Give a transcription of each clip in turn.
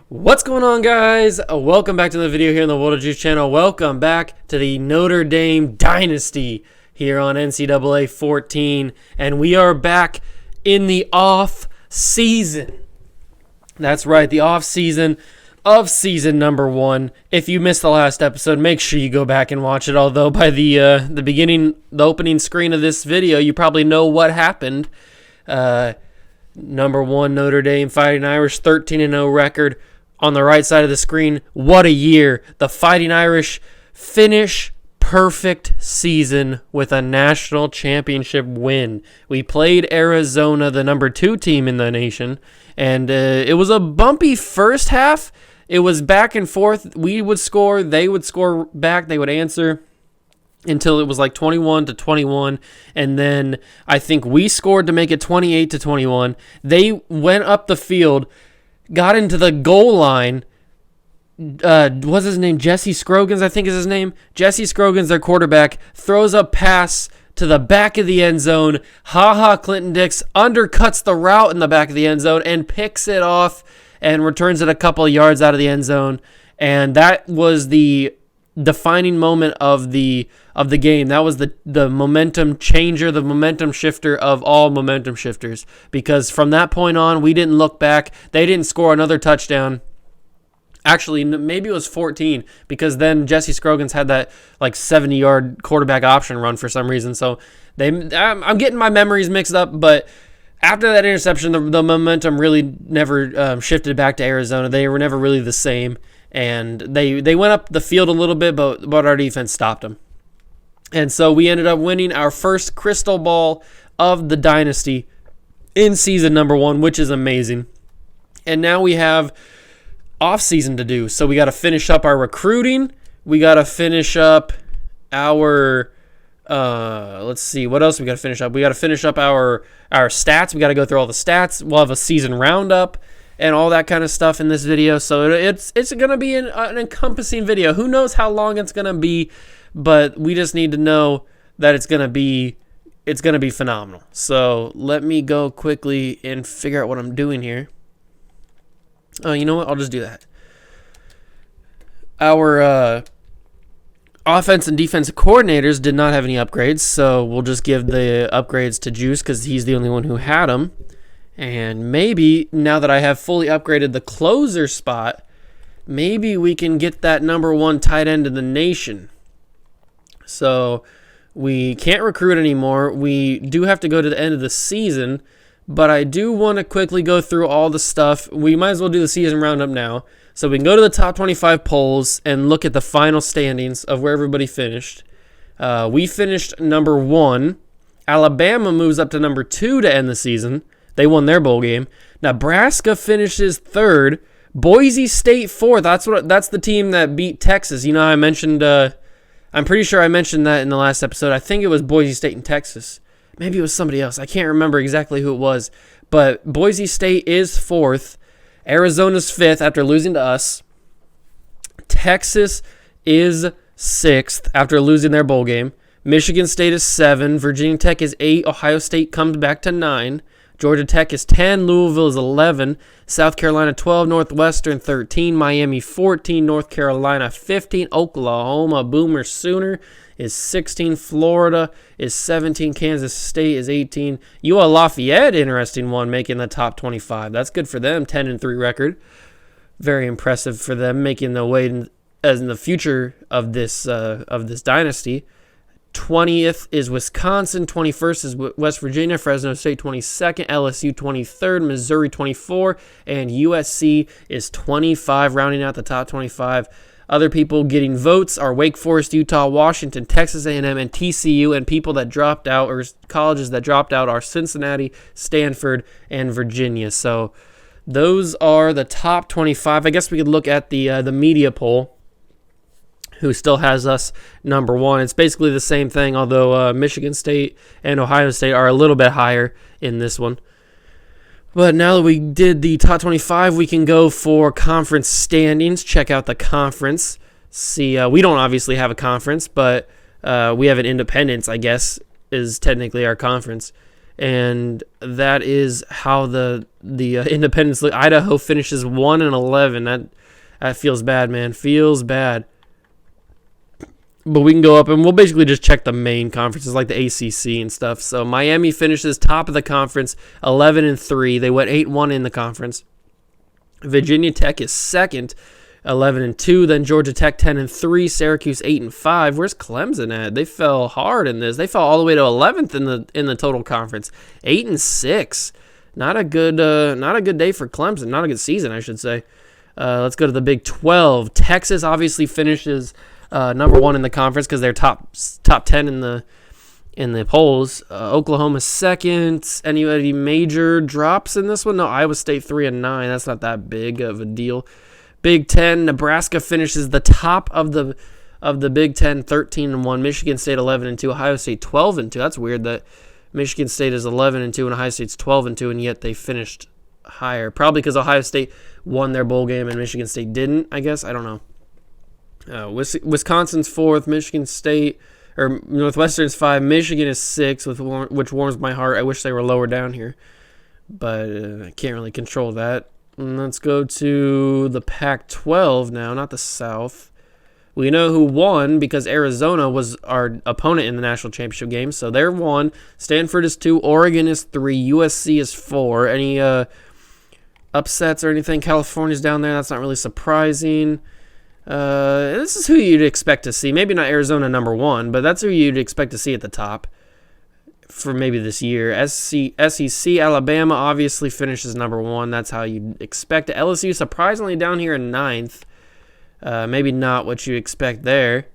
What's going on, guys? Welcome back to the video here on the World of Juice channel. Welcome back to the Notre Dame Dynasty here on NCAA 14. And we are back in the off-season. That's right, the off-season of season number 1. If you missed the last episode, make sure you go back and watch it. Although by the opening screen of this video, you probably know what happened. Number 1, Notre Dame Fighting Irish, 13-0 record. On the right side of the screen, what a year. The Fighting Irish finish perfect season with a national championship win. We played Arizona, the number 2 team in the nation, and it was a bumpy first half. It was back and forth. We would score, they would score back, they would answer until it was like 21-21, and then I think we scored to make it 28-21. They went up the field, got into the goal line. What's his name? Jesse Scroggins, I think is his name. Jesse Scroggins, their quarterback, throws a pass to the back of the end zone. Clinton Dix undercuts the route in the back of the end zone and picks it off and returns it a couple of yards out of the end zone. And that was the defining moment of the game. That was the momentum changer, the momentum shifter of all momentum shifters, because from that point on, we didn't look back. They didn't score another touchdown. Actually, maybe it was 14, because then Jesse Scroggins had that like 70-yard quarterback option run for some reason. So I'm getting my memories mixed up, but after that interception, the momentum really never shifted back to Arizona. They were never really the same. And they went up the field a little bit, but our defense stopped them. And so we ended up winning our first crystal ball of the dynasty in season number 1, which is amazing. And now we have off-season to do. So we got to finish up our recruiting. We got to finish up our let's see, what else we got to finish up? We got to finish up our stats. We got to go through all the stats. We'll have a season roundup and all that kind of stuff in this video. So it's going to be an encompassing video. Who knows how long it's going to be, but we just need to know that it's going to be phenomenal. So let me go quickly and figure out what I'm doing here. Oh, you know what? I'll just do that. Our offense and defensive coordinators did not have any upgrades, so we'll just give the upgrades to Juice because he's the only one who had them. And maybe, now that I have fully upgraded the closer spot, maybe we can get that number 1 tight end in the nation. So we can't recruit anymore. We do have to go to the end of the season, but I do want to quickly go through all the stuff. We might as well do the season roundup now. So we can go to the top 25 polls and look at the final standings of where everybody finished. We finished number 1. Alabama moves up to number 2 to end the season. They won their bowl game. Nebraska finishes 3rd. Boise State 4th. That's the team that beat Texas. You know, I mentioned. I'm pretty sure I mentioned that in the last episode. I think it was Boise State and Texas. Maybe it was somebody else. I can't remember exactly who it was. But Boise State is 4th. Arizona's 5th after losing to us. Texas is 6th after losing their bowl game. Michigan State is 7. Virginia Tech is 8. Ohio State comes back to 9. Georgia Tech is 10, Louisville is 11, South Carolina 12, Northwestern 13, Miami 14, North Carolina 15, Oklahoma Boomer Sooner is 16, Florida is 17, Kansas State is 18, UL Lafayette, interesting one, making the top 25. That's good for them, 10-3 record. Very impressive for them, making the way in the future of this dynasty. 20th is Wisconsin, 21st is West Virginia, Fresno State 22nd, LSU 23rd, Missouri 24, and USC is 25, rounding out the top 25. Other people getting votes are Wake Forest, Utah, Washington, Texas A&M, and TCU, and people that dropped out, or colleges that dropped out, are Cincinnati, Stanford, and Virginia. So those are the top 25. I guess we could look at the media poll, who still has us number 1. It's basically the same thing, although Michigan State and Ohio State are a little bit higher in this one. But now that we did the top 25, we can go for conference standings. Check out the conference. See, we don't obviously have a conference, but we have an independence, I guess, is technically our conference. And that is how the independence look. Idaho finishes 1-11. That feels bad, man. Feels bad. But we can go up and we'll basically just check the main conferences like the ACC and stuff. So Miami finishes top of the conference, 11-3. They went 8-1 in the conference. Virginia Tech is second, 11-2. Then Georgia Tech 10-3. Syracuse 8-5. Where's Clemson at? They fell hard in this. They fell all the way to 11th in the total conference, 8-6. Not a good day for Clemson. Not a good season, I should say. Let's go to the Big 12. Texas obviously finishes number 1 in the conference because they're top 10 in the polls. Oklahoma second. Any major drops in this one? No, Iowa State 3-9. That's not that big of a deal. Big 10. Nebraska finishes the top of the Big 10, 13-1. Michigan State 11-2. Ohio State 12-2. That's weird that Michigan State is 11-2 and Ohio State's 12-2, and yet they finished higher. Probably because Ohio State won their bowl game and Michigan State didn't. I guess I don't know. Wisconsin's 4th, Michigan State, or Northwestern's 5, Michigan is 6, which warms my heart. I wish they were lower down here, but I can't really control that. And let's go to the Pac-12 now, not the South. We know who won because Arizona was our opponent in the national championship game, so they're 1. Stanford is 2, Oregon is 3, USC is 4. Any upsets or anything? California's down there. That's not really surprising. This is who you'd expect to see. Maybe not Arizona number 1, but that's who you'd expect to see at the top for maybe this year. SEC, Alabama obviously finishes number 1. That's how you'd expect it. LSU surprisingly down here in 9th. Maybe not what you expect there.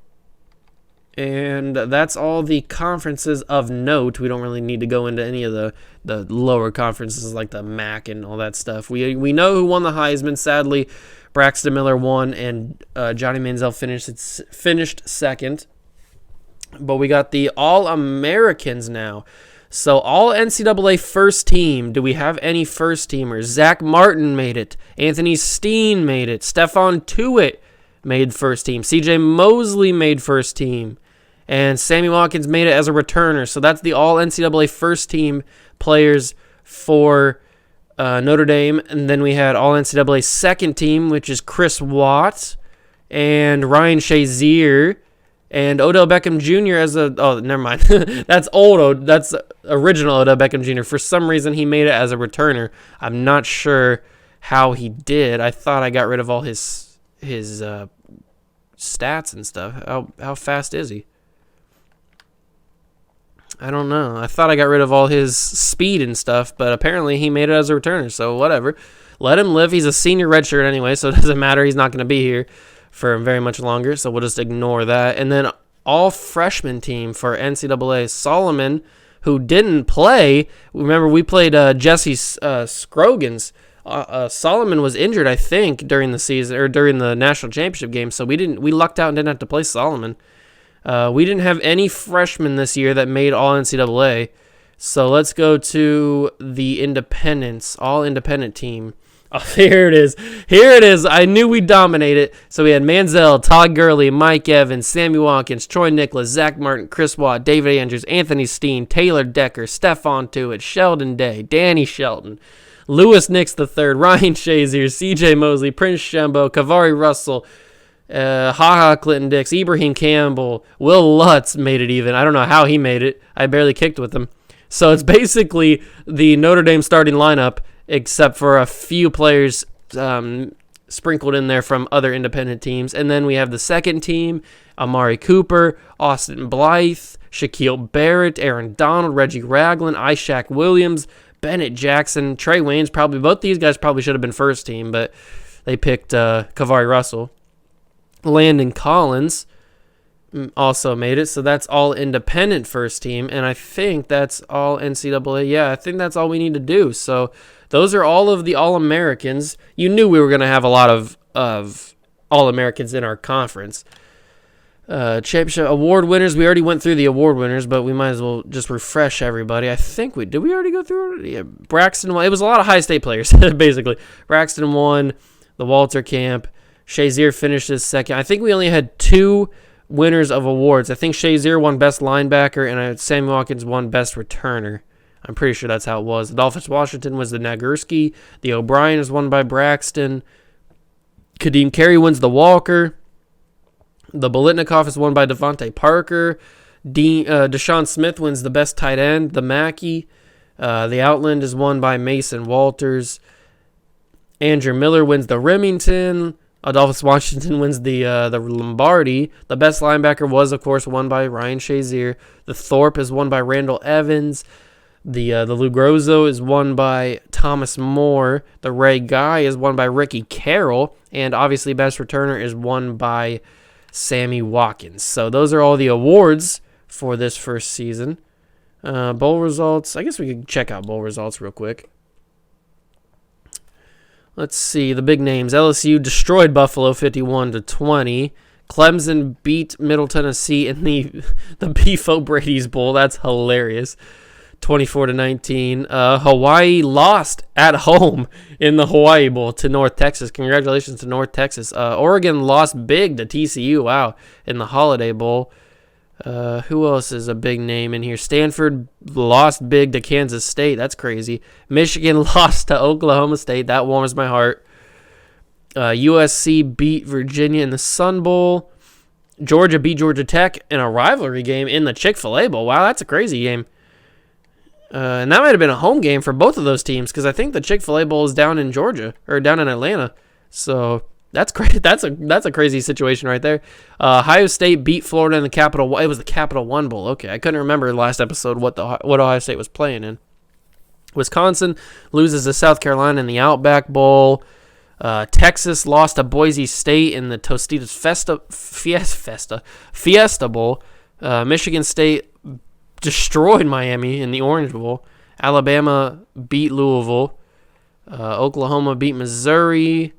And that's all the conferences of note. We don't really need to go into any of the lower conferences like the MAC and all that stuff. We know who won the Heisman. Sadly, Braxton Miller won, and Johnny Manziel finished second. But we got the All-Americans now. So all NCAA first team. Do we have any first teamers? Zach Martin made it. Anthony Steen made it. Stephon Tuitt made first team. CJ Mosley made first team. And Sammy Watkins made it as a returner. So that's the all NCAA first team players for Notre Dame. And then we had all NCAA second team, which is Chris Watt and Ryan Shazier and Odell Beckham Jr. as a... Oh, never mind. That's old. That's original Odell Beckham Jr. For some reason, he made it as a returner. I'm not sure how he did. I thought I got rid of all his stats and stuff. How fast is he? I don't know. I thought I got rid of all his speed and stuff, but apparently he made it as a returner, so whatever. Let him live. He's a senior redshirt anyway, so it doesn't matter. He's not going to be here for very much longer, so we'll just ignore that. And then all freshman team for NCAA, Solomon, who didn't play. Remember, we played Jesse Scroggins. Solomon was injured, I think, during the season or during the national championship game, so we lucked out and didn't have to play Solomon. We didn't have any freshmen this year that made all NCAA. So let's go to the independents, all independent team. Oh, here it is. Here it is. I knew we'd dominate it. So we had Manziel, Todd Gurley, Mike Evans, Sammy Watkins, Troy Nicholas, Zach Martin, Chris Watt, David Andrews, Anthony Steen, Taylor Decker, Stephon Tuitt, Sheldon Day, Danny Shelton, Lewis Nix III, Ryan Shazier, CJ Mosley, Prince Shembo, Kavari Russell, Clinton Dix, Ibrahim Campbell, Will Lutz made it even. I don't know how he made it. I barely kicked with him. So it's basically the Notre Dame starting lineup, except for a few players sprinkled in there from other independent teams. And then we have the second team, Amari Cooper, Austin Blythe, Shaquille Barrett, Aaron Donald, Reggie Ragland, Ishaq Williams, Bennett Jackson, Trey Waynes. Probably both these guys probably should have been first team, but they picked Kavari Russell. Landon Collins also made it, so that's all independent first team, and I think that's all NCAA. Yeah, I think that's all we need to do. So those are all of the All-Americans. You knew we were going to have a lot of All-Americans in our conference. Championship award winners, we already went through the award winners, but we might as well just refresh everybody. I think did we already go through it? Yeah, Braxton won. It was a lot of high state players, basically. Braxton won the Walter Camp. Shazier finishes second. I think we only had 2 winners of awards. I think Shazier won Best Linebacker, and Sammy Watkins won Best Returner. I'm pretty sure that's how it was. Adolphus Washington was the Nagurski. The O'Brien is won by Braxton. Kadeem Carey wins the Walker. The Bolitnikoff is won by Devontae Parker. Deshaun Smith wins the Best Tight End, the Mackey. The Outland is won by Mason Walters. Andrew Miller wins the Remington. Adolphus Washington wins the Lombardi. The Best Linebacker was, of course, won by Ryan Shazier. The Thorpe is won by Randall Evans. The Lugrozo is won by Thomas Moore. The Ray Guy is won by Ricky Carroll. And obviously, Best Returner is won by Sammy Watkins. So those are all the awards for this first season. Bowl results. I guess we could check out bowl results real quick. Let's see. The big names. LSU destroyed Buffalo 51-20. Clemson beat Middle Tennessee in the Beef O'Brady's Bowl. That's hilarious. 24-19. Hawaii lost at home in the Hawaii Bowl to North Texas. Congratulations to North Texas. Oregon lost big to TCU. Wow. In the Holiday Bowl. Who else is a big name in here? Stanford lost big to Kansas State. That's crazy. Michigan lost to Oklahoma State. That warms my heart. USC beat Virginia in the Sun Bowl. Georgia beat Georgia Tech in a rivalry game in the Chick-fil-A Bowl. Wow, that's a crazy game. And that might have been a home game for both of those teams because I think the Chick-fil-A Bowl is down in Georgia or down in Atlanta. So that's crazy. That's a crazy situation right there. Ohio State beat Florida in the Capital. It was the Capital One Bowl. Okay, I couldn't remember last episode what Ohio State was playing in. Wisconsin loses to South Carolina in the Outback Bowl. Texas lost to Boise State in the Tostitos Fiesta Bowl. Michigan State destroyed Miami in the Orange Bowl. Alabama beat Louisville. Oklahoma beat Missouri.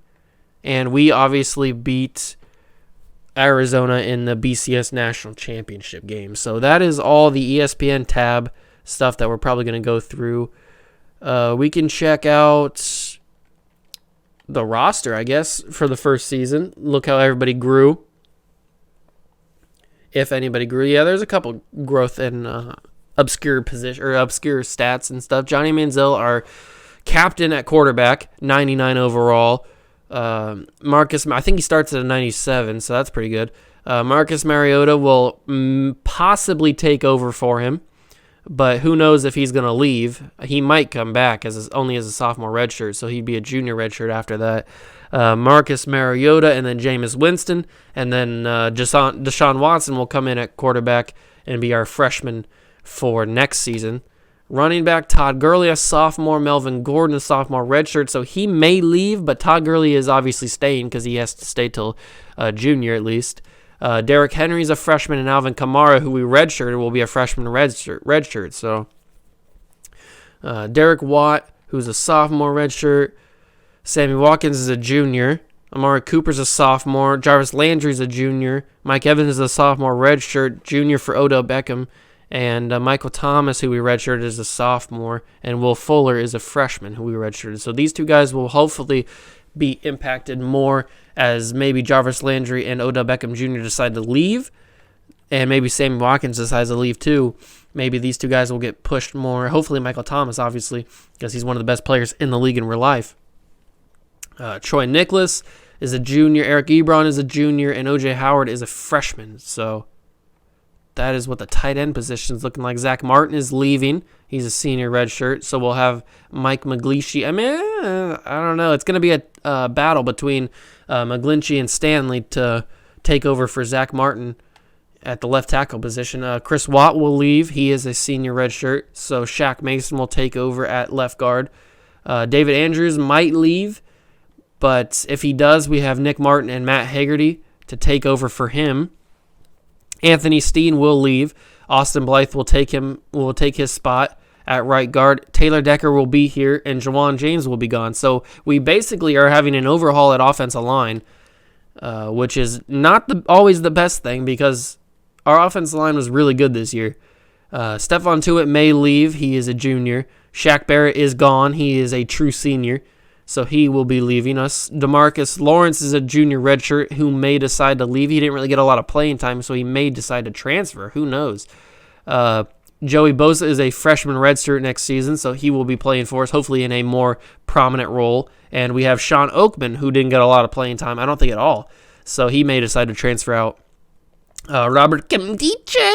And we obviously beat Arizona in the BCS National Championship game. So that is all the ESPN tab stuff that we're probably going to go through. We can check out the roster, I guess, for the first season. Look how everybody grew. If anybody grew. Yeah, there's a couple growth in obscure position or obscure stats and stuff. Johnny Manziel, our captain at quarterback, 99 overall. Marcus, I think he starts at a 97, so that's pretty good. Marcus Mariota will possibly take over for him, but who knows if he's going to leave. He might come back only as a sophomore redshirt, so he'd be a junior redshirt after that. Marcus Mariota and then Jameis Winston, and then Deshaun Watson will come in at quarterback and be our freshman for next season. Running back, Todd Gurley, a sophomore. Melvin Gordon, a sophomore redshirt. So he may leave, but Todd Gurley is obviously staying because he has to stay till junior at least. Derrick Henry's a freshman, and Alvin Kamara, who we redshirted, will be a freshman redshirt. So Derek Watt, who's a sophomore redshirt. Sammy Watkins is a junior. Amari Cooper's a sophomore. Jarvis Landry's a junior. Mike Evans is a sophomore redshirt. Junior for Odell Beckham. And Michael Thomas, who we redshirted, is a sophomore. And Will Fuller is a freshman, who we redshirted. So these two guys will hopefully be impacted more as maybe Jarvis Landry and Odell Beckham Jr. decide to leave. And maybe Sammy Watkins decides to leave too. Maybe these two guys will get pushed more. Hopefully Michael Thomas, obviously, because he's one of the best players in the league in real life. Troy Nicholas is a junior. Eric Ebron is a junior. And O.J. Howard is a freshman. So that is what the tight end position is looking like. Zach Martin is leaving. He's a senior redshirt. So we'll have Mike McGlinchey. I mean, I don't know. It's going to be a battle between McGlinchey and Stanley to take over for Zach Martin at the left tackle position. Chris Watt will leave. He is a senior redshirt. So Shaq Mason will take over at left guard. David Andrews might leave. But if he does, we have Nick Martin and Matt Haggerty to take over for him. Anthony Steen will leave. Austin Blythe will take his spot at right guard. Taylor Decker will be here, and Jawan James will be gone. So we basically are having an overhaul at offensive line, which is not always the best thing because our offensive line was really good this year. Stephon Tuitt may leave. He is a junior. Shaq Barrett is gone. He is a true senior. so he will be leaving us. DeMarcus Lawrence is a junior redshirt who may decide to leave. He didn't really get a lot of playing time, so he may decide to transfer. Who knows? Joey Bosa is a freshman redshirt next season, so he will be playing for us, hopefully in a more prominent role. And we have Sean Oakman, who didn't get a lot of playing time, I don't think at all, so he may decide to transfer out. Robert Kimdiche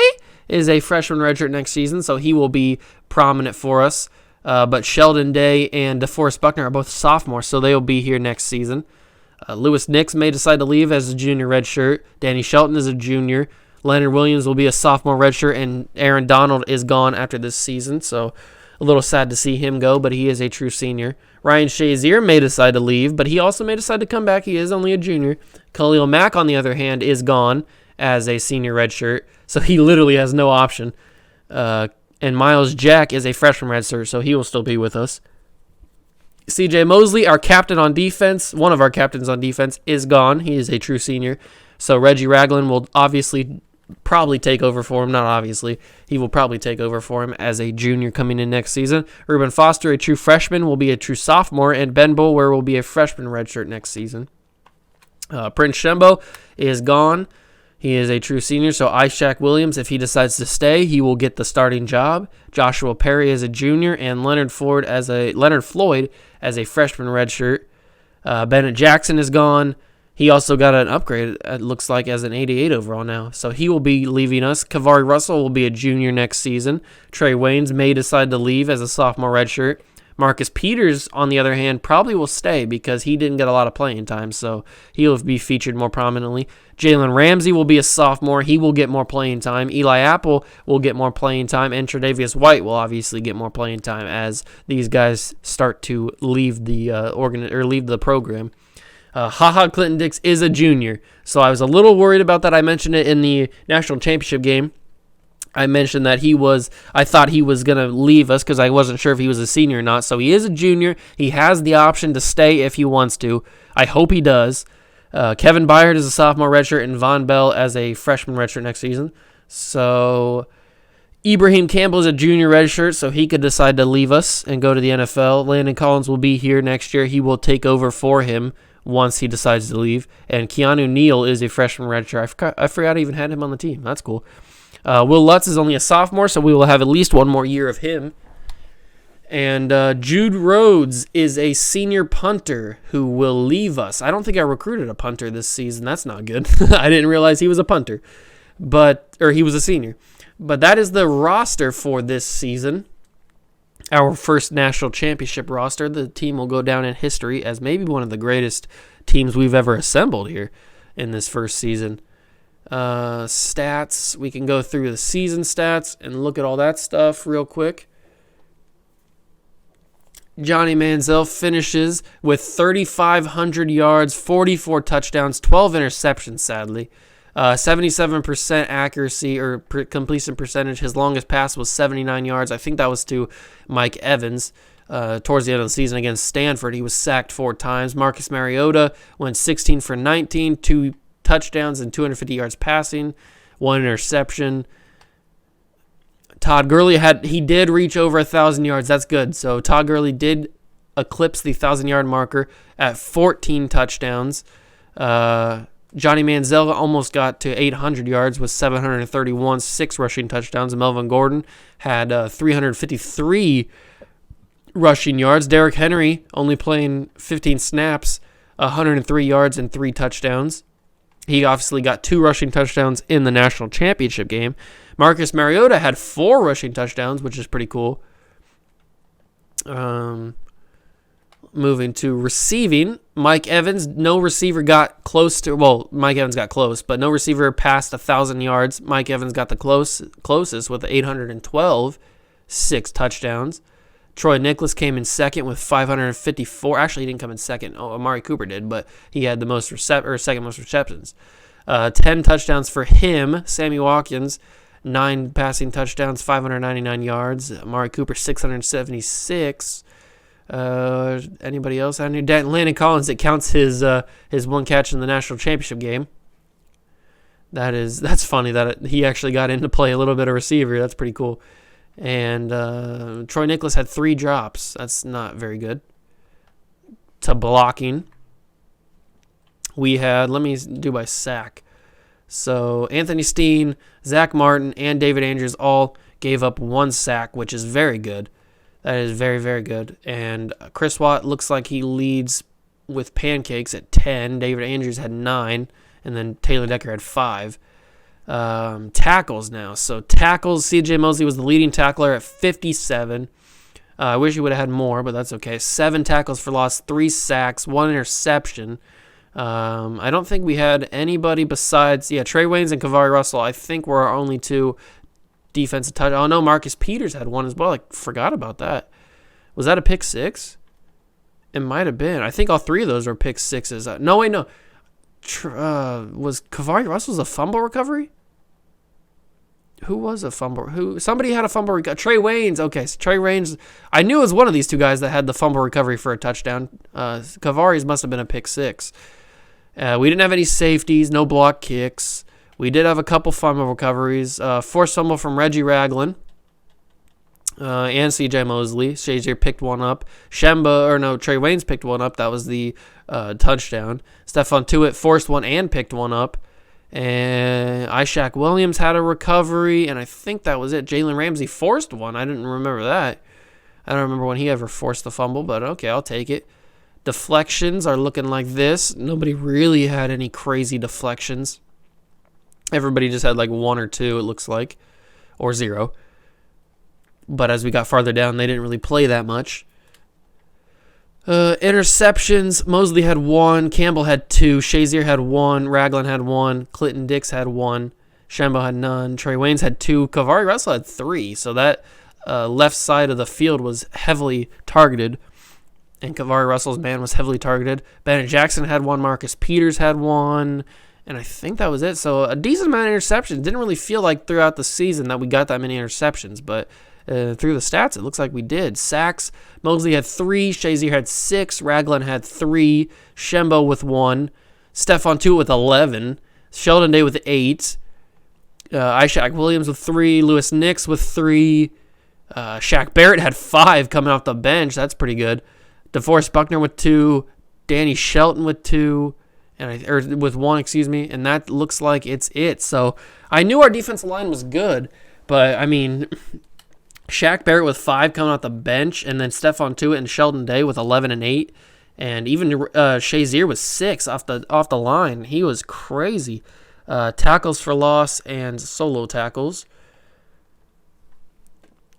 is a freshman redshirt next season, so he will be prominent for us. But Sheldon Day and DeForest Buckner are both sophomores, so they will be here next season. Lewis Nix may decide to leave as a junior redshirt. Danny Shelton is a junior. Leonard Williams will be a sophomore redshirt, and Aaron Donald is gone after this season, so a little sad to see him go, but he is a true senior. Ryan Shazier may decide to leave, but he also may decide to come back. He is only a junior. Khalil Mack, on the other hand, is gone as a senior redshirt, so he literally has no option. And Miles Jack is a freshman redshirt, so he will still be with us. CJ Mosley, our captain on defense, one of our captains on defense, is gone. He is a true senior. So Reggie Ragland will probably take over for him. Not obviously. He will probably take over for him as a junior coming in next season. Reuben Foster, a true freshman, will be a true sophomore, and Ben Boulware will be a freshman redshirt next season. Prince Shembo is gone. He is a true senior, so Ishaq Williams, if he decides to stay, he will get the starting job. Joshua Perry is a junior, and Leonard Floyd as a freshman redshirt. Bennett Jackson is gone. He also got an upgrade, it looks like, as an 88 overall now, so he will be leaving us. Kavari Russell will be a junior next season. Trey Waynes may decide to leave as a sophomore redshirt. Marcus Peters, on the other hand, probably will stay because he didn't get a lot of playing time, so he'll be featured more prominently. Jalen Ramsey will be a sophomore. He will get more playing time. Eli Apple will get more playing time, and Tre'Davious White will obviously get more playing time as these guys start to leave the leave the program. Clinton Dix is a junior, so I was a little worried about that. I mentioned it in the national championship game. I mentioned that I thought he was going to leave us because I wasn't sure if he was a senior or not. So he is a junior. He has the option to stay if he wants to. I hope he does. Kevin Byard is a sophomore redshirt and Von Bell as a freshman redshirt next season. So Ibrahim Campbell is a junior redshirt, so he could decide to leave us and go to the NFL. Landon Collins will be here next year. He will take over for him once he decides to leave. And Keanu Neal is a freshman redshirt. I forgot I even had him on the team. That's cool. Will Lutz is only a sophomore, so we will have at least one more year of him. And Jude Rhodes is a senior punter who will leave us. I don't think I recruited a punter this season. That's not good. I didn't realize he was a punter, or he was a senior. But that is the roster for this season. Our first national championship roster. The team will go down in history as maybe one of the greatest teams we've ever assembled here in this first season. Stats, we can go through the season stats and look at all that stuff real quick. Johnny Manziel finishes with 3,500 yards, 44 touchdowns, 12 interceptions, sadly. 77% accuracy or completion percentage. His longest pass was 79 yards. I think that was to Mike Evans towards the end of the season against Stanford. He was sacked 4 times. Marcus Mariota went 16 for 19, 2 touchdowns and 250 yards passing, 1 interception. Todd Gurley did reach over 1,000 yards. That's good. So Todd Gurley did eclipse the 1,000-yard marker at 14 touchdowns. Johnny Manziel almost got to 800 yards with 731, 6 rushing touchdowns. And Melvin Gordon had 353 rushing yards. Derrick Henry only playing 15 snaps, 103 yards and 3 touchdowns. He obviously got 2 rushing touchdowns in the national championship game. Marcus Mariota had 4 rushing touchdowns, which is pretty cool. Moving to receiving, Mike Evans, no receiver got close to, Mike Evans got close, but no receiver passed 1,000 yards. Mike Evans got the closest with 812, 6 touchdowns. Troy Nicholas came in second with 554. Actually, he didn't come in second. Amari Cooper did, but he had the second most receptions. 10 touchdowns for him. Sammy Watkins, 9 passing touchdowns, 599 yards. Amari Cooper, 676. Anybody else out here? Landon Collins, it counts his 1 catch in the national championship game. That's funny that he actually got in to play a little bit of receiver. That's pretty cool. And Troy Nicholas had 3 drops. That's not very good. to blocking, we had, let me do by sack. So Anthony Steen, Zach Martin, and David Andrews all gave up 1 sack, which is very good. That is very, very good. And Chris Watt looks like he leads with pancakes at 10. David Andrews had 9. And then Taylor Decker had 5. Tackles now. So tackles, C.J. Mosley was the leading tackler at 57. I wish he would have had more, but that's okay. 7 tackles for loss, 3 sacks, 1 interception. I don't think we had anybody besides, Trey Waynes and Kavari Russell, I think were our only 2 defensive touch. Oh, no, Marcus Peters had 1 as well. I forgot about that. Was that a pick 6? It might have been. I think all 3 of those were pick 6s. No, wait, no. Was Kavari Russell's a fumble recovery? Who was a fumble? Somebody had a fumble recovery. Trey Waynes. Okay, so Trey Waynes. I knew it was one of these 2 guys that had the fumble recovery for a touchdown. Kavari's must have been a pick 6. We didn't have any safeties, no block kicks. We did have a couple fumble recoveries. Forced fumble from Reggie Ragland and C.J. Mosley. Shazier picked 1 up. Trey Waynes picked 1 up. That was the touchdown. Stephon Tuitt forced 1 and picked 1 up. And Ishaq Williams had a recovery, and I think that was it. Jalen Ramsey forced 1. I didn't remember that. I don't remember when he ever forced the fumble, but okay, I'll take it. Deflections are looking like this. Nobody really had any crazy deflections. Everybody just had like 1 or 2, it looks like, or 0. But as we got farther down, they didn't really play that much. Interceptions, Mosley had 1, Campbell had 2, Shazier had 1, Ragland had 1, Clinton Dix had 1, Shambo had none, Trey Waynes had 2, Kavari Russell had 3. So that left side of the field was heavily targeted, and Kavari Russell's man was heavily targeted. Bennett Jackson had 1, Marcus Peters had 1, and I think that was it. So a decent amount of interceptions. Didn't really feel like throughout the season that we got that many interceptions, but through the stats, it looks like we did. Sacks, Mosley had 3, Shazier had 6, Ragland had 3, Shembo with 1, Stephon Tuitt with 11, Sheldon Day with 8, Ishaq Williams with 3, Lewis Nix with 3, Shaq Barrett had 5 coming off the bench. That's pretty good. DeForest Buckner with 2, Danny Shelton with 2, with 1, and that looks like it's it. So I knew our defensive line was good, but I mean, Shaq Barrett with 5 coming off the bench, and then Stephon Tuitt and Sheldon Day with 11 and 8, and even Shazier with 6 off the line. He was crazy. Tackles for loss and solo tackles.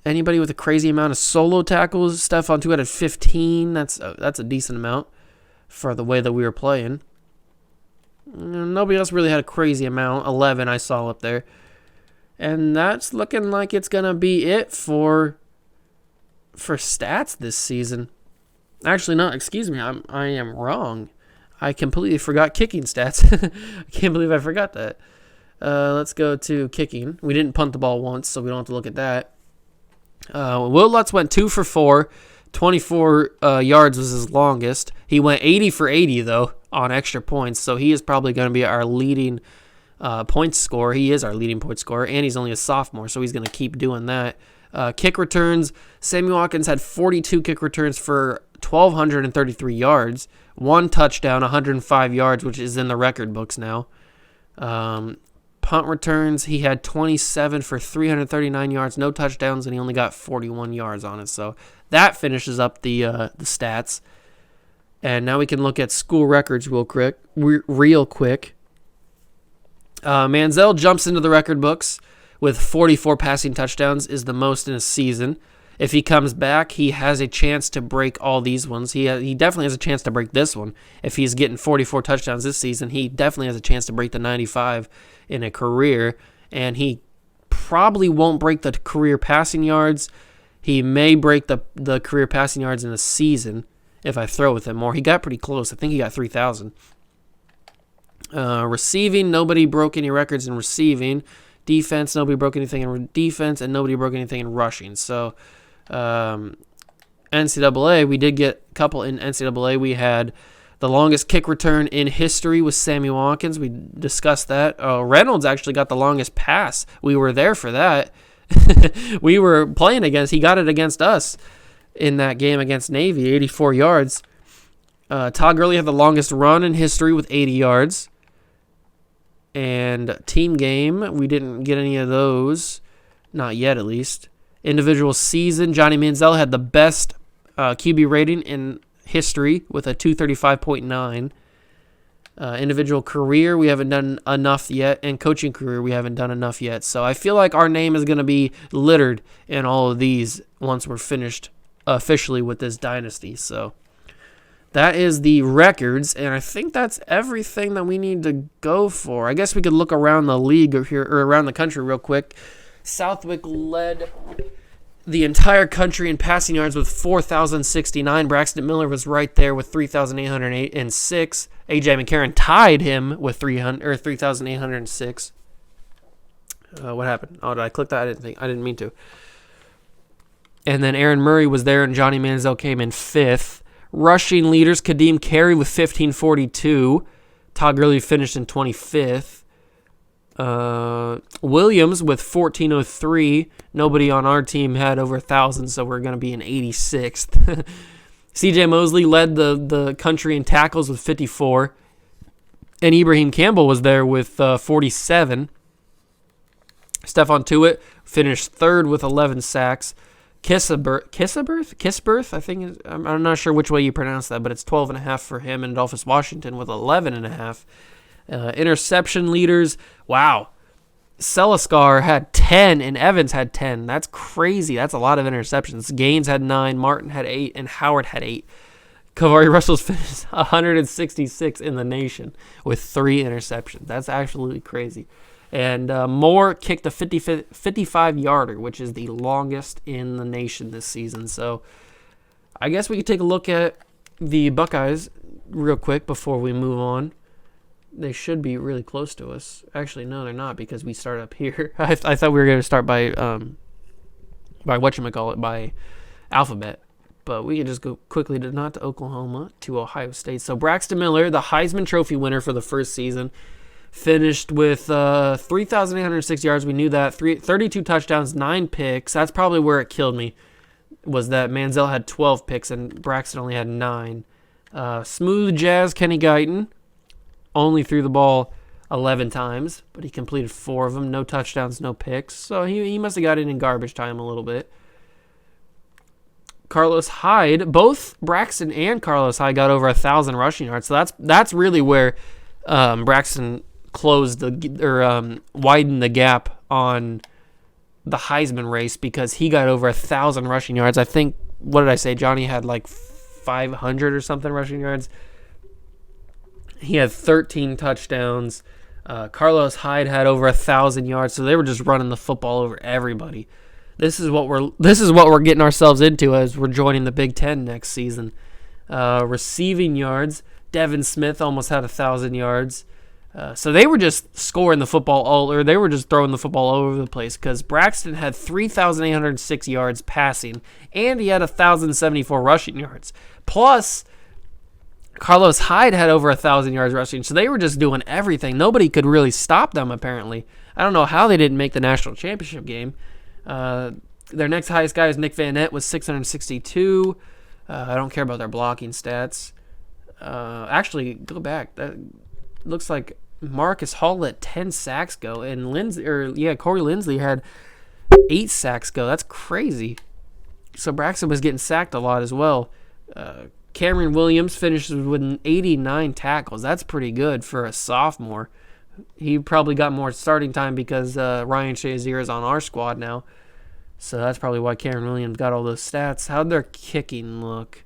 Anybody with a crazy amount of solo tackles? Stephon Tuitt had 15. That's a decent amount for the way that we were playing. Nobody else really had a crazy amount. 11 I saw up there. And that's looking like it's going to be it for stats this season. Actually, no, excuse me. I am wrong. I completely forgot kicking stats. I can't believe I forgot that. Let's go to kicking. We didn't punt the ball once, so we don't have to look at that. Will Lutz went 2 for 4. 24 yards was his longest. He went 80 for 80, though, on extra points. So he is probably going to be our leading point scorer. He is our leading point scorer, and he's only a sophomore, so he's going to keep doing that. Kick returns, Sammy Watkins had 42 kick returns for 1,233 yards, 1 touchdown, 105 yards, which is in the record books now. Punt returns, he had 27 for 339 yards, no touchdowns, and he only got 41 yards on it. So that finishes up the stats. And now we can look at school records real quick. Manziel jumps into the record books with 44 passing touchdowns, is the most in a season. If he comes back, he has a chance to break all these ones. He definitely has a chance to break this one. If he's getting 44 touchdowns this season, he definitely has a chance to break the 95 in a career. And he probably won't break the career passing yards. He may break the career passing yards in a season if I throw with him more. He got pretty close. I think he got 3,000. Receiving, nobody broke any records in receiving. Defense, nobody broke anything in defense, and nobody broke anything in rushing. So, NCAA, we did get a couple in NCAA. We had the longest kick return in history with Sammy Watkins. We discussed that. Reynolds actually got the longest pass. We were there for that. We were playing against, he got it against us in that game against Navy, 84 yards. Todd Gurley had the longest run in history with 80 yards. And team game, we didn't get any of those. Not yet, at least. Individual season, Johnny Manziel had the best QB rating in history with a 235.9. Individual career, we haven't done enough yet. And coaching career, we haven't done enough yet. So I feel like our name is going to be littered in all of these once we're finished officially with this dynasty. So that is the records, and I think that's everything that we need to go for. I guess we could look around the league or around the country real quick. Southwick led the entire country in passing yards with 4,069. Braxton Miller was right there with 3,806. A.J. McCarron tied him with 3,806. What happened? Oh, did I click that? I didn't mean to. And then Aaron Murray was there, and Johnny Manziel came in 5th. Rushing leaders, Kadeem Carey with 1,542. Todd Gurley finished in 25th. Williams with 1,403. Nobody on our team had over 1,000, so we're going to be in 86th. C.J. Mosley led the country in tackles with 54. And Ibrahim Campbell was there with 47. Stephon Tuitt finished 3rd with 11 sacks. Kisberth, I think. I'm not sure which way you pronounce that, but it's 12.5 for him, and Adolphus Washington with 11.5. Interception leaders, wow. Seliskar had 10, and Evans had 10. That's crazy. That's a lot of interceptions. Gaines had 9, Martin had 8, and Howard had 8. Kavari Russell's finished 166 in the nation with 3 interceptions. That's absolutely crazy. And Moore kicked a 55-yarder, which is the longest in the nation this season. So I guess we could take a look at the Buckeyes real quick before we move on. They should be really close to us. Actually, no, they're not, because we start up here. I thought we were going to start by by alphabet. But we can just go quickly not to Oklahoma, to Ohio State. So Braxton Miller, the Heisman Trophy winner for the first season, finished with 3,806 yards. We knew that. 32 touchdowns, 9 picks. That's probably where it killed me, was that Manziel had 12 picks and Braxton only had 9. Smooth Jazz Kenny Guyton only threw the ball 11 times, but he completed 4 of them. No touchdowns, no picks. So he must have got in garbage time a little bit. Carlos Hyde, both Braxton and Carlos Hyde got over 1,000 rushing yards. So that's really where Braxton widened the gap on the Heisman race, because he got over 1,000 rushing yards. I think, what did I say? Johnny had like 500 or something rushing yards. He had 13 touchdowns. Carlos Hyde had over 1,000 yards. So they were just running the football over everybody. This is what we're getting ourselves into as we're joining the Big Ten next season. Receiving yards, Devin Smith almost had 1,000 yards. So they were just scoring the football they were just throwing the football all over the place, because Braxton had 3,806 yards passing, and he had 1,074 rushing yards. Plus, Carlos Hyde had over 1,000 yards rushing, so they were just doing everything. Nobody could really stop them, apparently. I don't know how they didn't make the national championship game. Their next highest guy is Nick Van Nett with 662. I don't care about their blocking stats. Actually, go back. That looks like Marcus Hall let 10 sacks go, and Corey Linsley had 8 sacks go. That's crazy. So Braxton was getting sacked a lot as well. Cameron Williams finishes with 89 tackles. That's pretty good for a sophomore. He probably got more starting time because Ryan Shazier is on our squad now. So that's probably why Cameron Williams got all those stats. How'd their kicking look?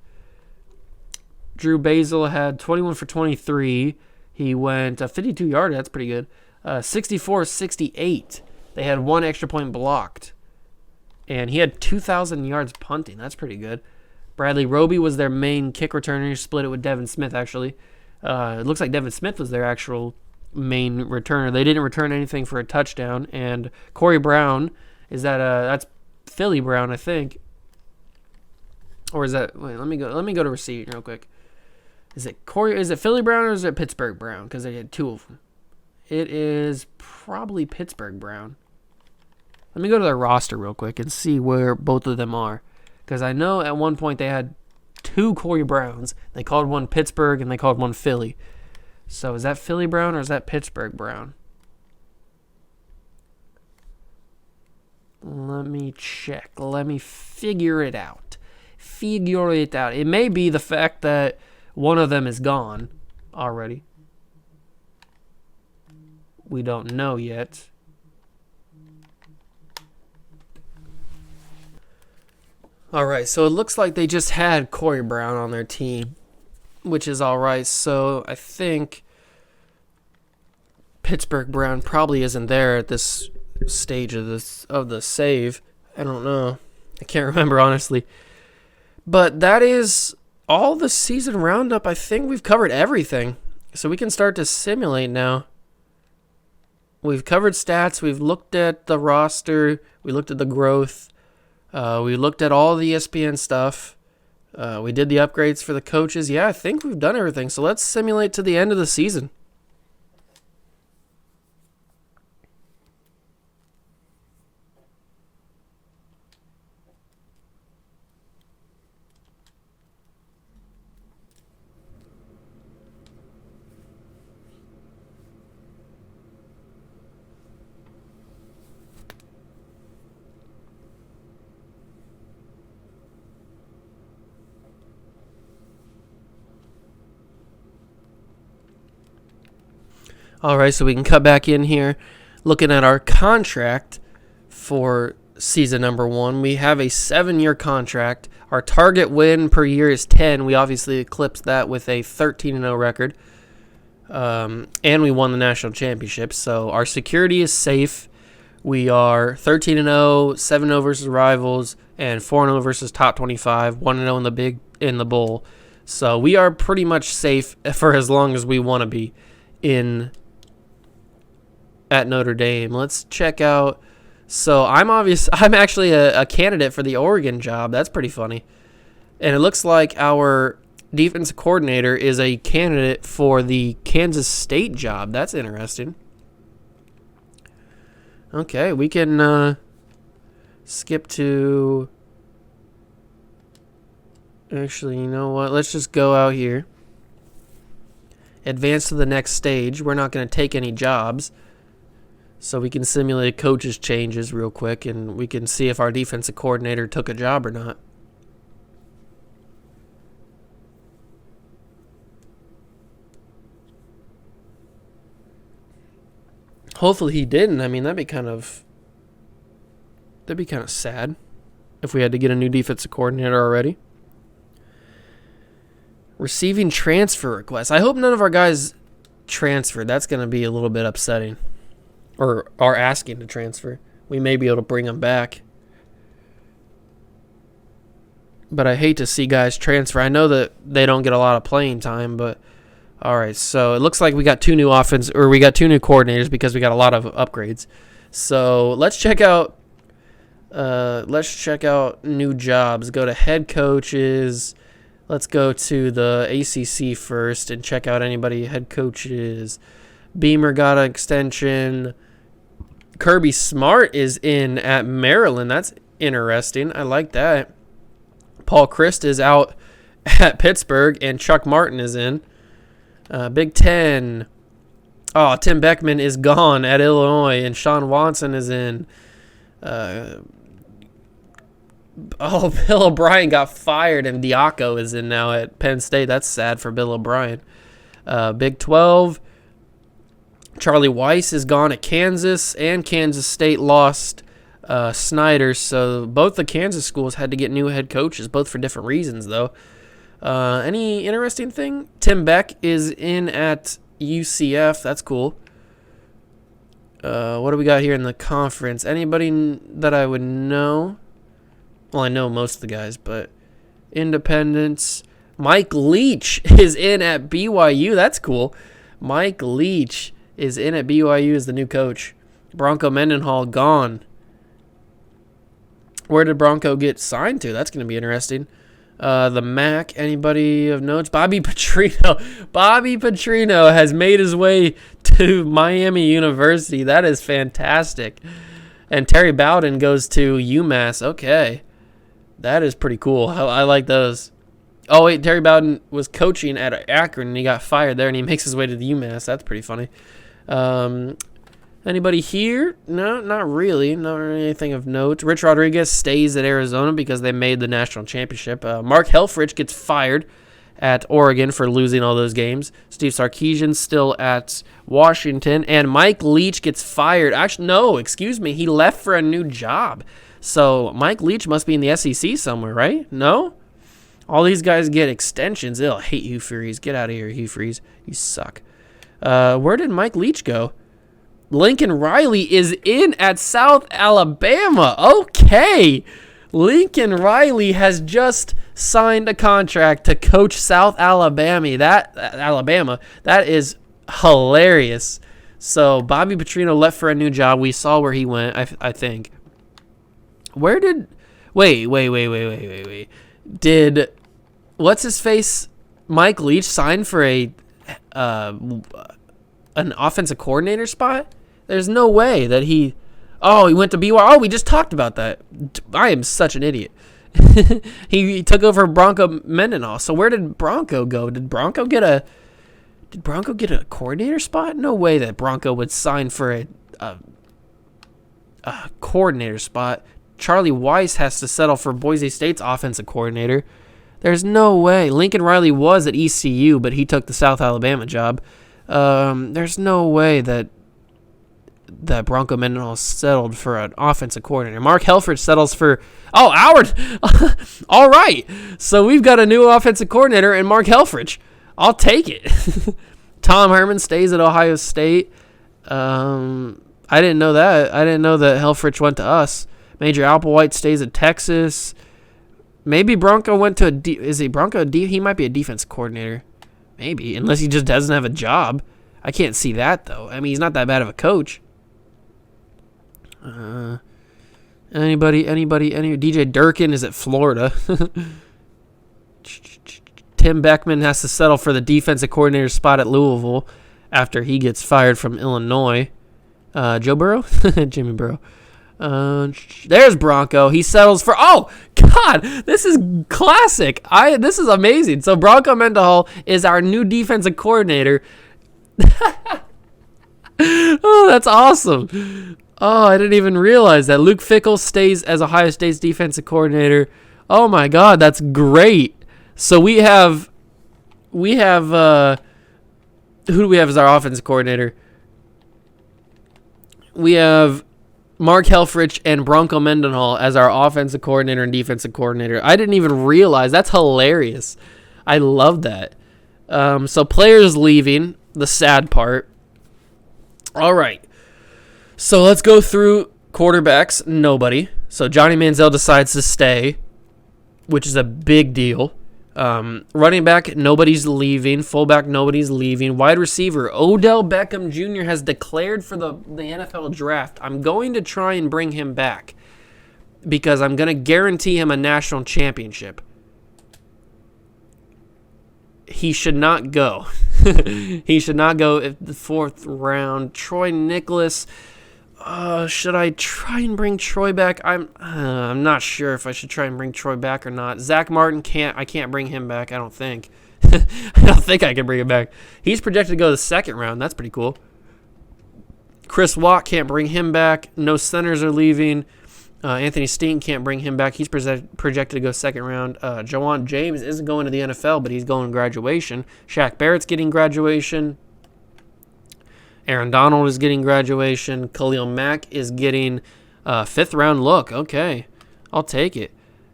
Drew Basil had 21 for 23. He went a 52-yarder. That's pretty good. 64-68. They had 1 extra point blocked. And he had 2,000 yards punting. That's pretty good. Bradley Roby was their main kick returner. He split it with Devin Smith, actually. It looks like Devin Smith was their actual main returner. They didn't return anything for a touchdown. And Corey Brown, that's Philly Brown, I think. Or is that, wait, let me go to receiving real quick. Is it Philly Brown or is it Pittsburgh Brown? Because they had 2 of them. It is probably Pittsburgh Brown. Let me go to their roster real quick and see where both of them are. Because I know at one point they had 2 Corey Browns. They called one Pittsburgh and they called one Philly. So is that Philly Brown or is that Pittsburgh Brown? Let me check. Let me figure it out. It may be the fact that one of them is gone already. We don't know yet. All right, so it looks like they just had Corey Brown on their team, which is all right. So I think Pittsburgh Brown probably isn't there at this stage of the save. I don't know. I can't remember, honestly. But that is all the season roundup. I think we've covered everything. So we can start to simulate now. We've covered stats. We've looked at the roster. We looked at the growth. We looked at all the ESPN stuff. We did the upgrades for the coaches. Yeah, I think we've done everything. So let's simulate to the end of the season. All right, so we can cut back in here. Looking at our contract for season number 1, we have a 7-year contract. Our target win per year is 10. We obviously eclipsed that with a 13-0 record. And we won the national championship. So our security is safe. We are 13-0, 7-0 versus rivals, and 4-0 versus top 25, 1-0 in the bowl. So we are pretty much safe for as long as we want to be at Notre Dame. Let's check out. So I'm actually a candidate for the Oregon job. That's pretty funny. And it looks like our defensive coordinator is a candidate for the Kansas State job. That's interesting. Okay, we can skip to... Actually, you know what? Let's just go out here. Advance to the next stage. We're not going to take any jobs. So we can simulate coaches' changes real quick, and we can see if our defensive coordinator took a job or not. Hopefully he didn't. I mean, that'd be kind of sad if we had to get a new defensive coordinator already. Receiving transfer requests. I hope none of our guys transferred. That's going to be a little bit upsetting. Or are asking to transfer. We may be able to bring them back. But I hate to see guys transfer. I know that they don't get a lot of playing time, but all right. So it looks like we got two new coordinators because we got a lot of upgrades. So let's check out new jobs. Go to head coaches. Let's go to the ACC first and check out anybody head coaches. Beamer got an extension. Kirby Smart is in at Maryland. That's interesting. I like that. Paul Christ is out at Pittsburgh, and Chuck Martin is in. Big Ten. Oh, Tim Beckman is gone at Illinois, and Sean Watson is in. Bill O'Brien got fired, and Diaco is in now at Penn State. That's sad for Bill O'Brien. Big 12. Charlie Weiss is gone at Kansas, and Kansas State lost Snyder. So both the Kansas schools had to get new head coaches, both for different reasons, though. Any interesting thing? Tim Beck is in at UCF. That's cool. What do we got here in the conference? Anybody that I would know? Well, I know most of the guys, but Independence. Mike Leach is in at BYU. That's cool. Mike Leach is in at BYU as the new coach. Bronco Mendenhall gone. Where did Bronco get signed to? That's going to be interesting. The MAC, anybody of notes? Bobby Petrino. Bobby Petrino has made his way to Miami University. That is fantastic. And Terry Bowden goes to UMass. Okay. That is pretty cool. I like those. Oh, wait, Terry Bowden was coaching at Akron, and he got fired there, and he makes his way to the UMass. That's pretty funny. Anybody here? No, not really. Not really anything of note. Rich Rodriguez stays at Arizona because they made the national championship. Mark Helfrich gets fired at Oregon for losing all those games. Steve Sarkisian's still at Washington. And Mike Leach gets fired. Actually, no, excuse me. He left for a new job. So Mike Leach must be in the SEC somewhere, right? No? All these guys get extensions. Ew, I hate Hugh Freeze. Get out of here, Hugh Freeze. You suck. Where did Mike Leach go? Lincoln Riley is in at South Alabama. Okay. Lincoln Riley has just signed a contract to coach South Alabama. That is hilarious. So Bobby Petrino left for a new job. We saw where he went, I think. Where did... Wait. Did what's his face Mike Leach sign for an offensive coordinator spot? There's no way that he. Oh, he went to BYU. Oh, we just talked about that. I am such an idiot. He took over Bronco Mendenhall. So where did Bronco go? Did Bronco get a coordinator spot? No way that Bronco would sign for a coordinator spot. Charlie Weiss has to settle for Boise State's offensive coordinator. There's no way. Lincoln Riley was at ECU, but he took the South Alabama job. There's no way that Bronco Mendenhall settled for an offensive coordinator. Mark Helfrich settles for... Oh, Howard! All right. So we've got a new offensive coordinator in Mark Helfrich. I'll take it. Tom Herman stays at Ohio State. I didn't know that. I didn't know that Helfrich went to us. Major Applewhite stays at Texas. Maybe Bronco went to is he Bronco? He might be a defense coordinator. Maybe, unless he just doesn't have a job. I can't see that, though. I mean, he's not that bad of a coach. Anybody? DJ Durkin is at Florida. Tim Beckman has to settle for the defensive coordinator spot at Louisville after he gets fired from Illinois. Joe Burrow? Jimmy Burrow. There's Bronco. He settles for... Oh, God! This is classic. This is amazing. So Bronco Mendenhall is our new defensive coordinator. Oh, that's awesome. Oh, I didn't even realize that. Luke Fickell stays as Ohio State's defensive coordinator. Oh, my God. That's great. So we have... Who do we have as our offensive coordinator? We have... Mark Helfrich and Bronco Mendenhall as our offensive coordinator and defensive coordinator. I didn't even realize. That's hilarious. I love that. So players leaving, the sad part. All right. So let's go through quarterbacks. Nobody. So Johnny Manziel decides to stay, which is a big deal. Running back, nobody's leaving. Fullback, nobody's leaving. Wide receiver, Odell Beckham Jr. has declared for the NFL draft. I'm going to try and bring him back because I'm going to guarantee him a national championship. He should not go. He should not go in the 4th round. Troy Nicholas. Should I try and bring Troy back? I'm not sure if I should try and bring Troy back or not. Zach Martin I can't bring him back, I don't think. I don't think I can bring him back. He's projected to go the 2nd round. That's pretty cool. Chris Watt, can't bring him back. No centers are leaving. Anthony Steen, can't bring him back. He's projected to go 2nd round. Jawan James isn't going to the NFL, but he's going graduation. Shaq Barrett's getting graduation. Aaron Donald is getting graduation. Khalil Mack is getting 5th round look. Okay, I'll take it.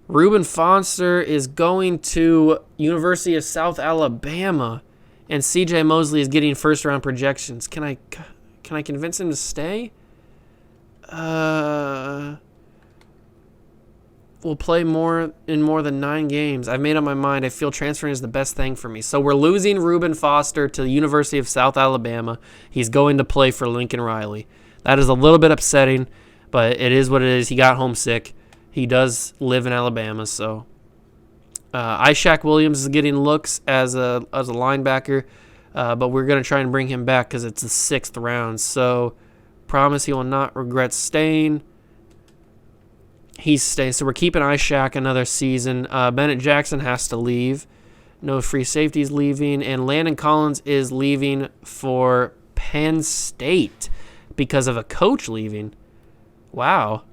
Reuben Foster is going to University of South Alabama, and C.J. Mosley is getting 1st round projections. Can I convince him to stay? Will play more than 9 games. I've made up my mind. I feel transferring is the best thing for me. So we're losing Reuben Foster to the University of South Alabama. He's going to play for Lincoln Riley. That is a little bit upsetting, but it is what it is. He got homesick. He does live in Alabama, so... Ishaq Williams is getting looks as a linebacker, but we're going to try and bring him back because it's the 6th round. So promise he will not regret staying. He's staying. So we're keeping Ishaq another season. Bennett Jackson has to leave. No free safeties leaving. And Landon Collins is leaving for Penn State because of a coach leaving. Wow.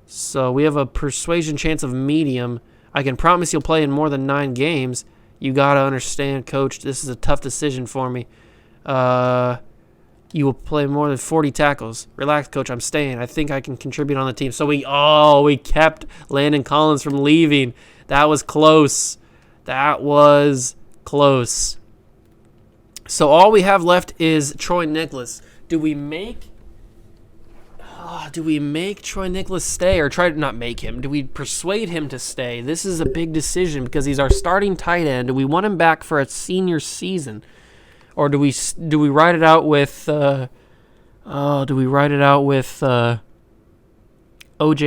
So we have a persuasion chance of medium. I can promise you'll play in more than 9 games. You got to understand, Coach, this is a tough decision for me. You will play more than 40 tackles. Relax, Coach, I'm staying. I think I can contribute on the team. So we kept Landon Collins from leaving. That was close. That was close. So all we have left is Troy Nicholas. Do we make Troy Nicholas stay or try to not make him? Do we persuade him to stay? This is a big decision because he's our starting tight end. Do we want him back for a senior season, or do we ride it out with O.J.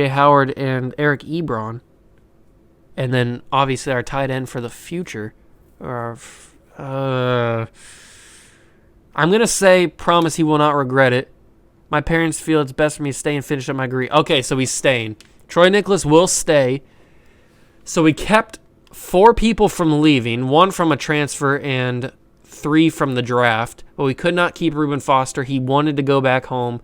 Howard and Eric Ebron, and then obviously our tight end for the future? I'm gonna say promise he will not regret it. My parents feel it's best for me to stay and finish up my degree. Okay, so he's staying. Troy Nicholas will stay. So we kept 4 people from leaving, 1 from a transfer and 3 from the draft. But we could not keep Reuben Foster. He wanted to go back home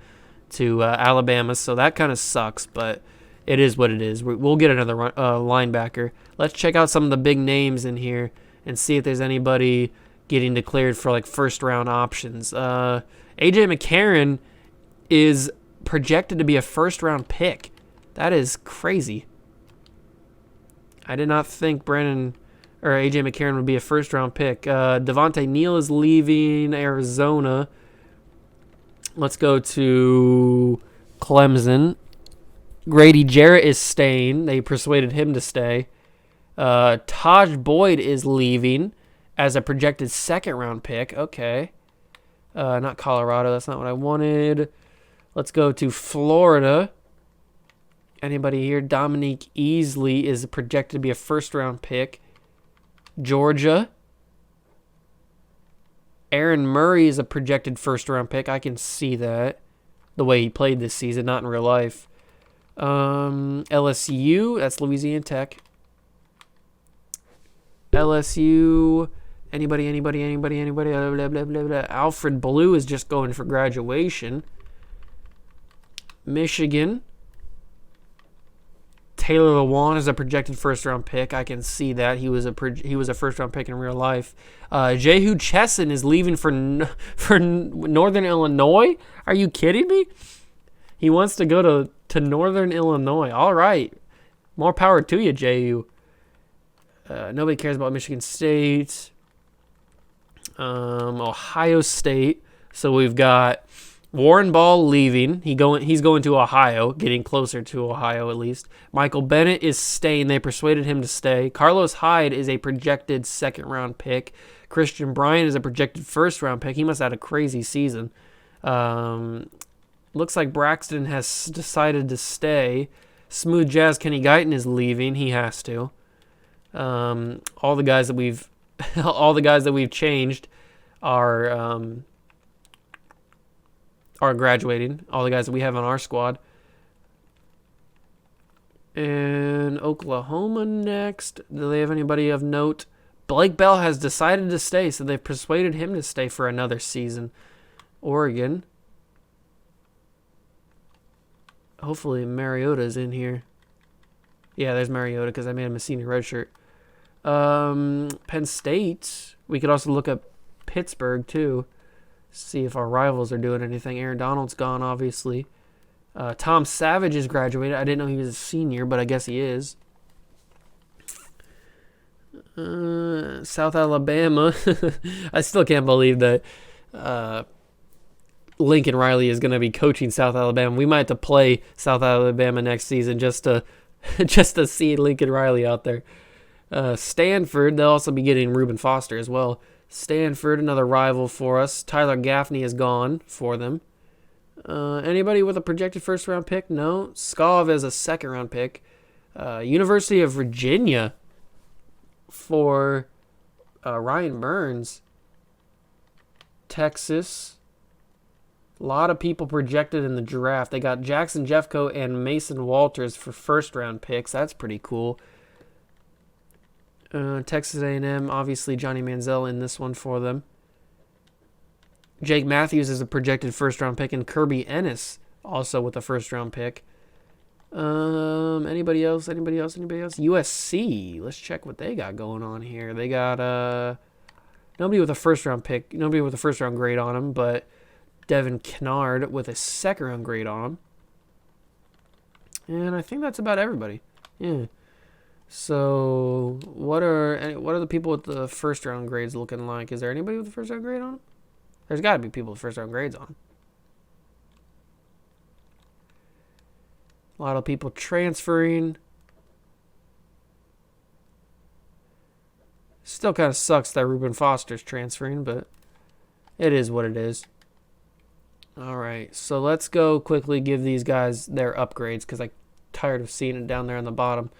to Alabama, so that kind of sucks, but it is what it is. We'll get another linebacker. Let's check out some of the big names in here and see if there's anybody getting declared for like first-round options. A.J. McCarron is projected to be a first-round pick. That is crazy. I did not think A.J. McCarron would be a first-round pick. Devontae Neal is leaving Arizona. Let's go to Clemson. Grady Jarrett is staying. They persuaded him to stay. Taj Boyd is leaving as a projected second-round pick. Okay. Not Colorado. That's not what I wanted. Let's go to Florida. Anybody here? Dominique Easley is projected to be a first-round pick. Georgia. Aaron Murray is a projected first-round pick. I can see that. The way he played this season, not in real life. LSU. That's Louisiana Tech. LSU. Anybody? Blah, blah, blah, blah. Alfred Blue is just going for graduation. Michigan. Taylor Lewan is a projected first-round pick. I can see that. He was a first-round pick in real life. Jehu Chesson is leaving for Northern Illinois. Are you kidding me? He wants to go to Northern Illinois. All right. More power to you, Jehu. Nobody cares about Michigan State. Ohio State. So we've got Warren Ball leaving. He's going to Ohio, getting closer to Ohio at least. Michael Bennett is staying. They persuaded him to stay. Carlos Hyde is a projected second-round pick. Christian Bryant is a projected first-round pick. He must have had a crazy season. Looks like Braxton has decided to stay. Smooth Jazz Kenny Guyton is leaving. He has to. All the guys that we've changed are graduating. All the guys that we have on our squad. And Oklahoma next. Do they have anybody of note? Blake Bell has decided to stay, so they've persuaded him to stay for another season. Oregon. Hopefully Mariota's in here. Yeah, there's Mariota because I made him a senior redshirt. Penn State. We could also look up Pittsburgh too. See if our rivals are doing anything. Aaron Donald's gone, obviously. Tom Savage is graduated. I didn't know he was a senior, but I guess he is. South Alabama. I still can't believe that Lincoln Riley is going to be coaching South Alabama. We might have to play South Alabama next season just to see Lincoln Riley out there. Stanford, they'll also be getting Reuben Foster as well. Stanford, another rival for us. Tyler Gaffney is gone for them. Anybody with a projected first-round pick? No. Skov is a second-round pick. University of Virginia for Ryan Burns. Texas. A lot of people projected in the draft. They got Jackson Jeffcoat and Mason Walters for first-round picks. That's pretty cool. Texas A&M, obviously Johnny Manziel in this one for them. Jake Matthews is a projected first-round pick, and Kirby Ennis also with a first-round pick. Anybody else? USC. Let's check what they got going on here. They got nobody with a first-round pick, nobody with a first-round grade on them, but Devin Kennard with a second-round grade on him. And I think that's about everybody. Yeah. So what are the people with the first-round grades looking like? Is there anybody with a first-round grade on them? There's got to be people with first-round grades on them. A lot of people transferring. Still kind of sucks that Reuben Foster's transferring, but it is what it is. All right, so let's go quickly give these guys their upgrades because I'm tired of seeing it down there on the bottom.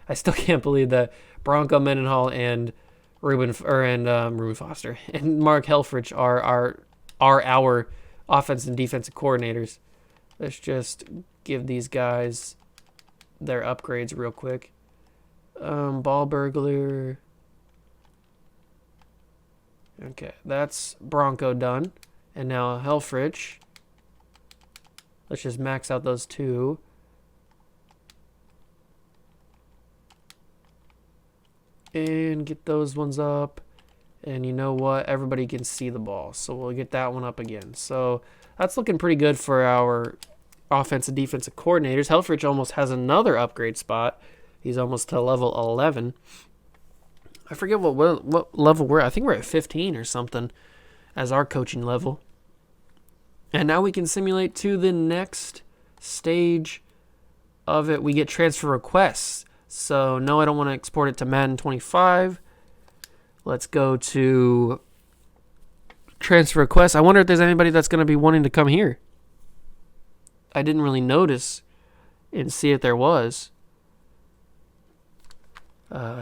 I still can't believe that Bronco Mendenhall and Reuben Foster and Mark Helfrich are our offense and defensive coordinators. Let's just give these guys their upgrades real quick. Ball burglar. Okay, that's Bronco done. And now Helfrich. Let's just max out those two. And get those ones up. And you know what? Everybody can see the ball. So we'll get that one up again. So that's looking pretty good for our offensive defensive coordinators. Helfrich almost has another upgrade spot. He's almost to level 11. I forget what level we're at. I think we're at 15 or something as our coaching level. And now we can simulate to the next stage of it. We get transfer requests. So no, I don't want to export it to Madden 25. Let's go to transfer requests. I wonder if there's anybody that's going to be wanting to come here. I didn't really notice and see if there was.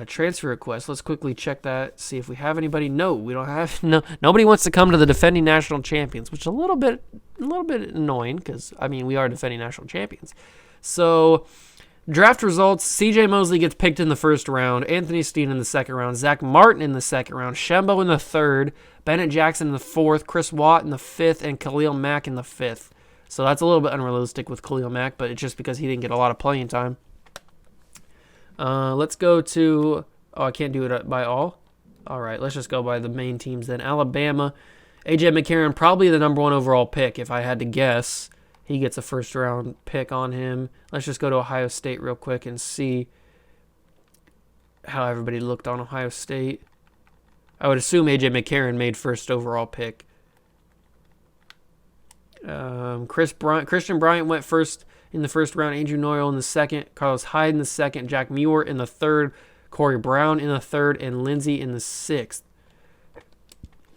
Transfer request. Let's quickly check that. See if we have anybody. No, we don't have. No, nobody wants to come to the defending national champions, which is a little bit annoying because I mean we are defending national champions. So draft results: C.J. Mosley gets picked in the first round. Anthony Steen in the second round. Zach Martin in the second round. Shembo in the third. Bennett Jackson in the fourth. Chris Watt in the fifth, and Khalil Mack in the fifth. So that's a little bit unrealistic with Khalil Mack, but it's just because he didn't get a lot of playing time. Let's go to... Oh, I can't do it by all. All right, let's just go by the main teams then. Alabama, A.J. McCarron, probably the number one overall pick, if I had to guess. He gets a first-round pick on him. Let's just go to Ohio State real quick and see how everybody looked on Ohio State. I would assume A.J. McCarron made first overall pick. Christian Bryant went first in the first round. Andrew Noyle in the second. Carlos Hyde in the second. Jack Muir in the third. Corey Brown in the third. And Lindsey in the sixth.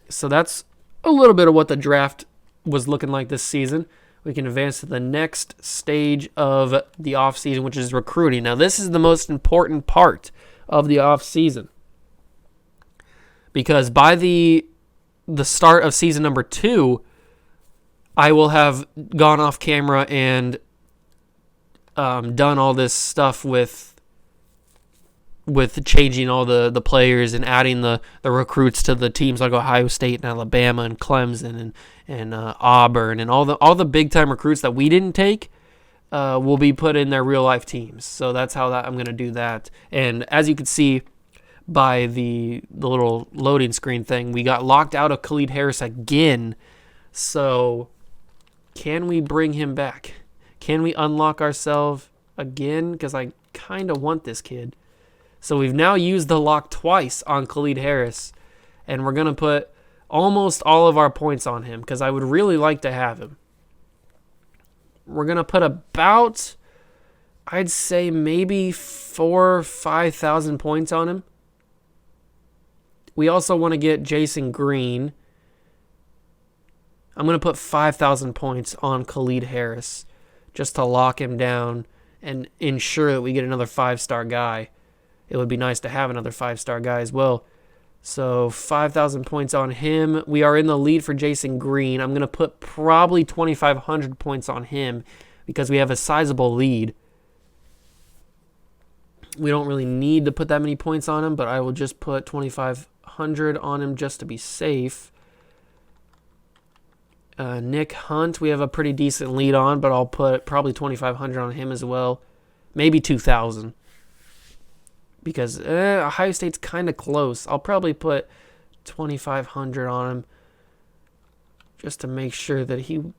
So that's a little bit of what the draft was looking like this season. We can advance to the next stage of the offseason, which is recruiting. Now, this is the most important part of the offseason. Because by the start of season number 2, I will have gone off camera and done all this stuff with changing all the players and adding the recruits to the teams like Ohio State and Alabama and Clemson and Auburn and all the big time recruits that we didn't take will be put in their real life teams. So that's how I'm going to do that. And as you can see by the little loading screen thing, we got locked out of Khalid Harris again. So can we bring him back? Can we unlock ourselves again? Because I kind of want this kid. So we've now used the lock twice on Khalid Harris, and we're going to put almost all of our points on him because I would really like to have him. We're going to put about, I'd say maybe 4,000 or 5,000 points on him. We also want to get Jason Green. I'm going to put 5,000 points on Khalid Harris just to lock him down and ensure that we get another 5-star guy. It would be nice to have another 5-star guy as well. So 5,000 points on him. We are in the lead for Jason Green. I'm going to put probably 2,500 points on him because we have a sizable lead. We don't really need to put that many points on him, but I will just put 2,500 on him just to be safe. Nick Hunt, we have a pretty decent lead on, but I'll put probably 2,500 on him as well. Maybe 2,000. Because Ohio State's kind of close. I'll probably put 2,500 on him just to make sure that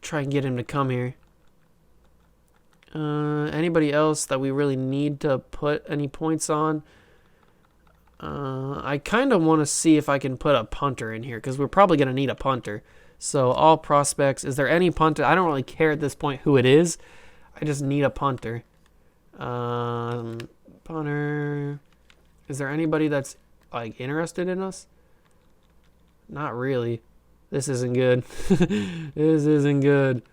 try and get him to come here. Anybody else that we really need to put any points on? I kind of want to see if I can put a punter in here because we're probably going to need a punter. So all prospects, is there any punter? I don't really care at this point who it is. I just need a punter. Punter. Is there anybody that's like interested in us? Not really. This isn't good. This isn't good.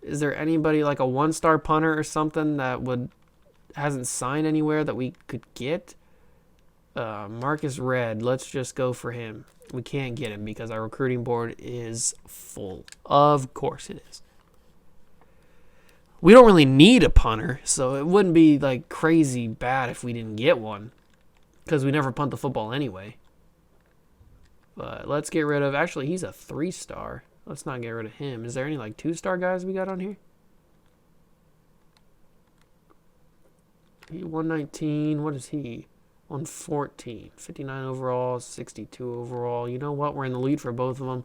Is there anybody like a 1-star punter or something that hasn't signed anywhere that we could get? Marcus Red. Let's just go for him. We can't get him because our recruiting board is full. Of course it is. We don't really need a punter, so it wouldn't be like crazy bad if we didn't get one because we never punt the football anyway. But let's get rid of... Actually, he's a 3-star. Let's not get rid of him. Is there any like 2-star guys we got on here? 119. What is he? 114. 59 overall, 62 overall. You know what? We're in the lead for both of them.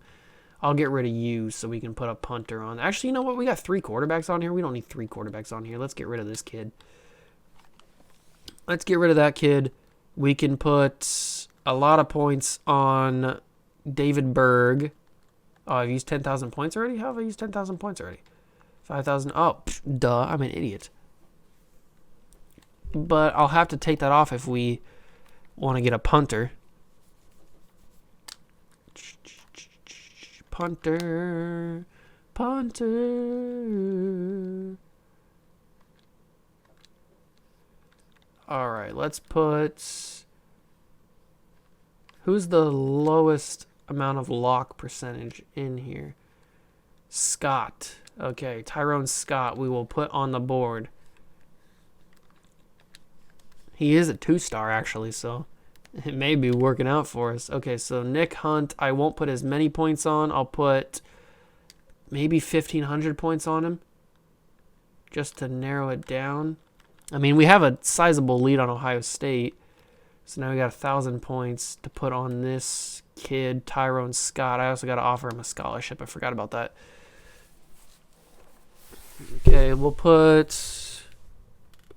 I'll get rid of you so we can put a punter on. Actually, you know what? We got 3 quarterbacks on here. We don't need 3 quarterbacks on here. Let's get rid of this kid. Let's get rid of that kid. We can put a lot of points on David Berg. Oh, I've used 10,000 points already? How have I used 10,000 points already? 5,000. Oh, duh. I'm an idiot. But I'll have to take that off if we want to get a punter. Punter. Punter. All right, let's put... Who's the lowest amount of lock percentage in here? Scott. Okay, Tyrone Scott we will put on the board. He is a 2-star, actually, so it may be working out for us. Okay, so Nick Hunt, I won't put as many points on. I'll put maybe 1,500 points on him just to narrow it down. I mean, we have a sizable lead on Ohio State, so now we got 1,000 points to put on this kid, Tyrone Scott. I also got to offer him a scholarship. I forgot about that. Okay, we'll put...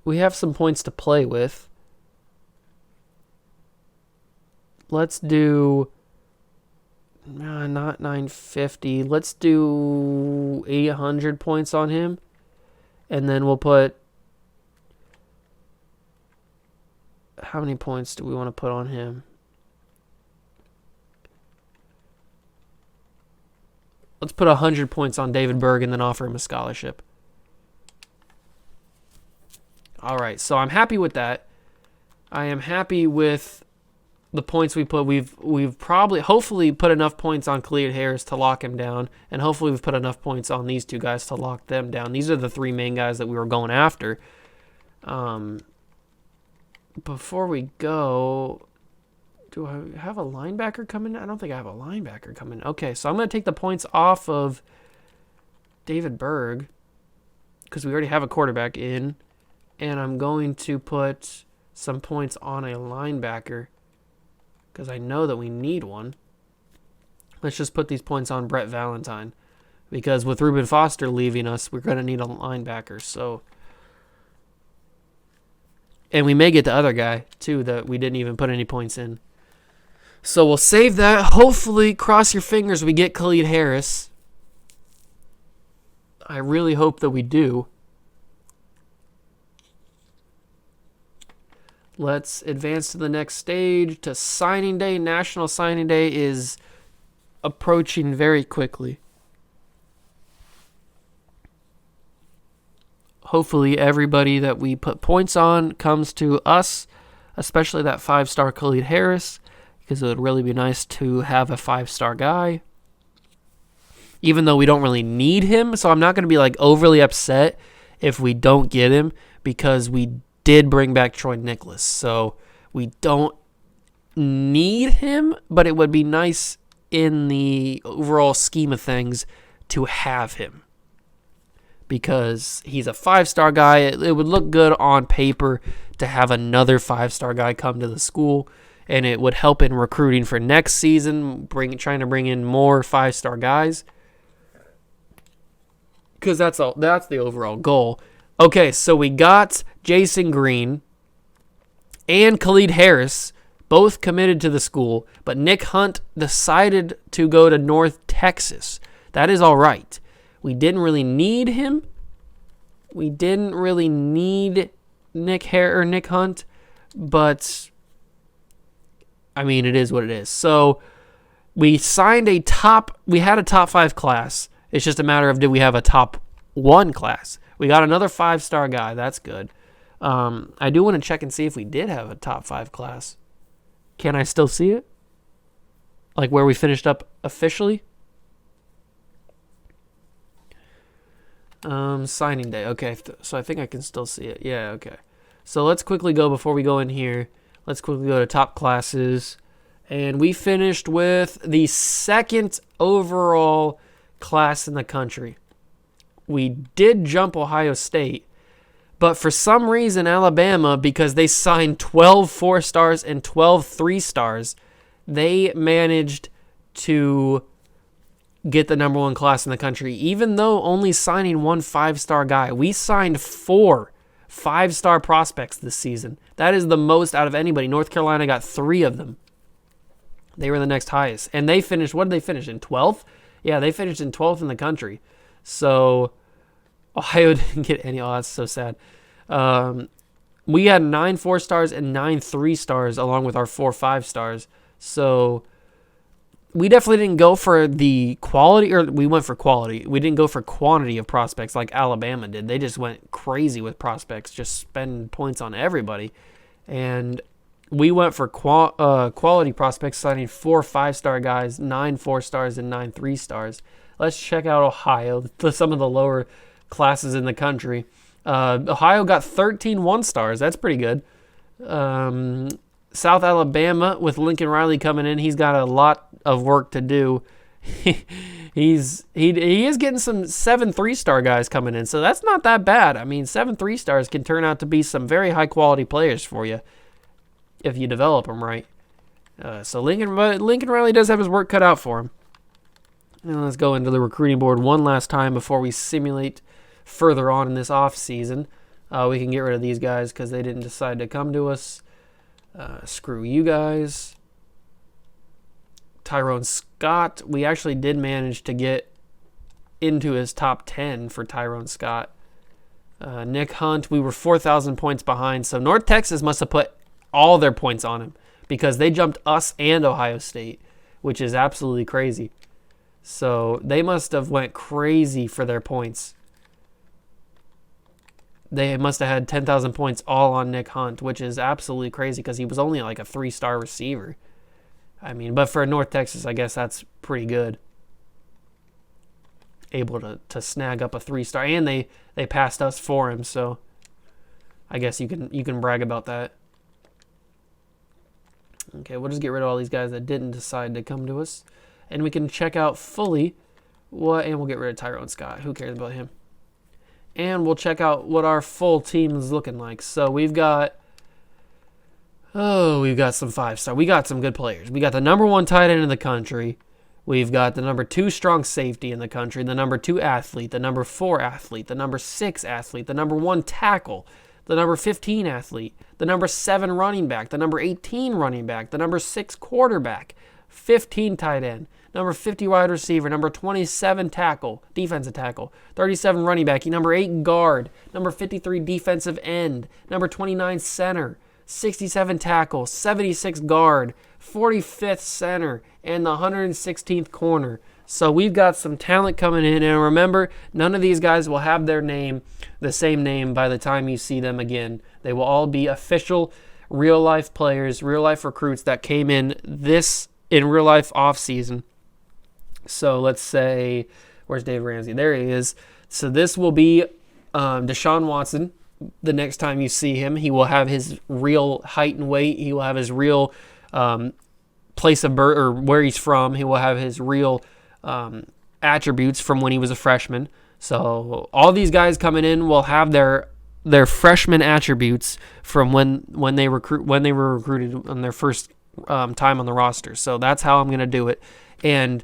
We have some points to play with. Let's do... not 950. Let's do 800 points on him. And then we'll put... How many points do we want to put on him? Let's put 100 points on David Berg and then offer him a scholarship. All right, so I'm happy with that. I am happy with the points we put. We've probably, hopefully, put enough points on Khalid Harris to lock him down, and hopefully we've put enough points on these 2 guys to lock them down. These are the 3 main guys that we were going after. Before we go, do I have a linebacker coming? I don't think I have a linebacker coming. Okay, so I'm going to take the points off of David Berg because we already have a quarterback in. And I'm going to put some points on a linebacker because I know that we need one. Let's just put these points on Brett Valentine because with Reuben Foster leaving us, we're going to need a linebacker. So, and we may get the other guy, too, that we didn't even put any points in. So we'll save that. Hopefully, cross your fingers, we get Khalid Harris. I really hope that we do. Let's advance to the next stage, to signing day. National Signing Day is approaching very quickly. Hopefully everybody that we put points on comes to us, especially that 5-star Khalid Harris, because it would really be nice to have a 5-star guy. Even though we don't really need him, so I'm not going to be like overly upset if we don't get him, because we did bring back Troy Nicholas. So we don't need him, but it would be nice in the overall scheme of things to have him, because he's a 5-star guy. It would look good on paper to have another 5-star guy come to the school, and it would help in recruiting for next season, trying to bring in more 5-star guys, because that's the overall goal. Okay, so we got Jason Green and Khalid Harris both committed to the school, but Nick Hunt decided to go to North Texas. That is all right. We didn't really need him. We didn't really need Nick Hunt, but I mean, it is what it is. So we had a top 5 class. It's just a matter of, did we have a top 1 class? We got another 5-star guy. That's good. I do want to check and see if we did have a top 5 class. Can I still see it? Like where we finished up officially? Signing day. Okay, so I think I can still see it. Yeah, okay. So let's quickly go before we go in here. Let's quickly go to top classes. And we finished with the 2nd overall class in the country. We did jump Ohio State, but for some reason Alabama, because they signed 12 4-stars and 12 3-stars, they managed to get the number 1 class in the country, even though only signing 1 5-star guy. We signed 4 5-star prospects this season. That is the most out of anybody. North Carolina got 3 of them. They were the next highest. And they finished, what did they finish, in 12th? Yeah, they finished in 12th in the country. So Ohio didn't get any. Oh, that's so sad. We had 9 4-stars and 9 3-stars along with our 4 5-stars. So we definitely didn't go for the quality, or we went for quality. We didn't go for quantity of prospects like Alabama did. They just went crazy with prospects, just spending points on everybody. And we went for quality prospects, signing 4 5-star guys, 9 4-stars, and 9 3-stars. Let's check out Ohio, some of the lower classes in the country. Ohio got 13 1-stars. That's pretty good. South Alabama, with Lincoln Riley coming in, he's got a lot of work to do. He is getting some 7 3-star guys coming in, so that's not that bad. I mean, 7 3-stars can turn out to be some very high-quality players for you if you develop them right. So Lincoln Riley does have his work cut out for him. And let's go into the recruiting board one last time before we simulate further on in this offseason. We can get rid of these guys because they didn't decide to come to us. Screw you guys. Tyrone Scott, we actually did manage to get into his top 10 for Tyrone Scott. Nick Hunt, we were 4,000 points behind, so North Texas must have put all their points on him because they jumped us and Ohio State, which is absolutely crazy. So they must have went crazy for their points. They must have had 10,000 points all on Nick Hunt, which is absolutely crazy because he was only like a 3-star receiver. I mean, but for North Texas, I guess that's pretty good. Able to snag up a 3-star, and they passed us for him, so I guess you can brag about that. Okay, we'll just get rid of all these guys that didn't decide to come to us, and we can check out fully and we'll get rid of Tyrone Scott. Who cares about him? And we'll check out what our full team is looking like. So we've got some 5-star. We got some good players. We got the number 1 tight end in the country. We've got the number 2 strong safety in the country, the number 2 athlete, the number 4 athlete, the number 6 athlete, the number 1 tackle, the number 15 athlete, the number 7 running back, the number 18 running back, the number 6 quarterback, 15 tight end, number 50 wide receiver, number 27 tackle, defensive tackle, 37 running back, number 8 guard, number 53 defensive end, number 29 center, 67 tackle, 76 guard, 45th center, and the 116th corner. So we've got some talent coming in, and remember, none of these guys will have their name, the same name, by the time you see them again. They will all be official real-life players, real-life recruits that came in real-life off-season. So let's say, where's Dave Ramsey? There he is. So this will be Deshaun Watson, the next time you see him. He will have his real height and weight. He will have his real place of birth or where he's from. He will have his real attributes from when he was a freshman. So all these guys coming in will have their freshman attributes from when they were recruited on their first time on the roster. So that's how I'm going to do it. And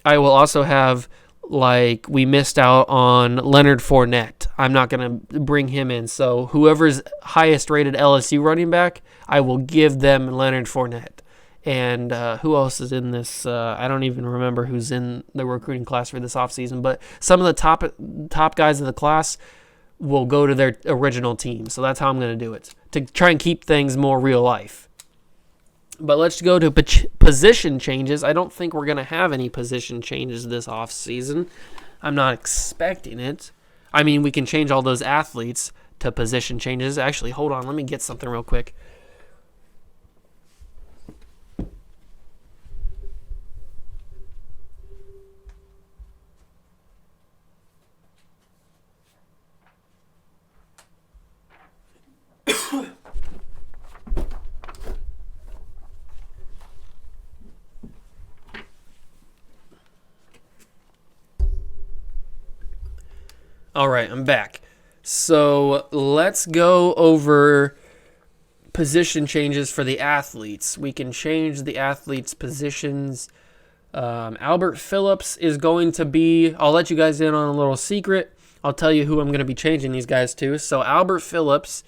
I will also have, like, we missed out on Leonard Fournette. I'm not going to bring him in. So whoever's highest rated LSU running back, I will give them Leonard Fournette. And who else is in this? I don't even remember who's in the recruiting class for this offseason. But some of the top guys of the class will go to their original team. So that's how I'm going to do it, to try and keep things more real life. But let's go to position changes. I don't think we're going to have any position changes this offseason. I'm not expecting it. I mean, we can change all those athletes to position changes. Actually, hold on. Let me get something real quick. All right, I'm back. So let's go over position changes for the athletes. We can change the athletes' positions. Albert Phillips is going to be, I'll let you guys in on a little secret. I'll tell you who I'm going to be changing these guys to. So Albert Phillips,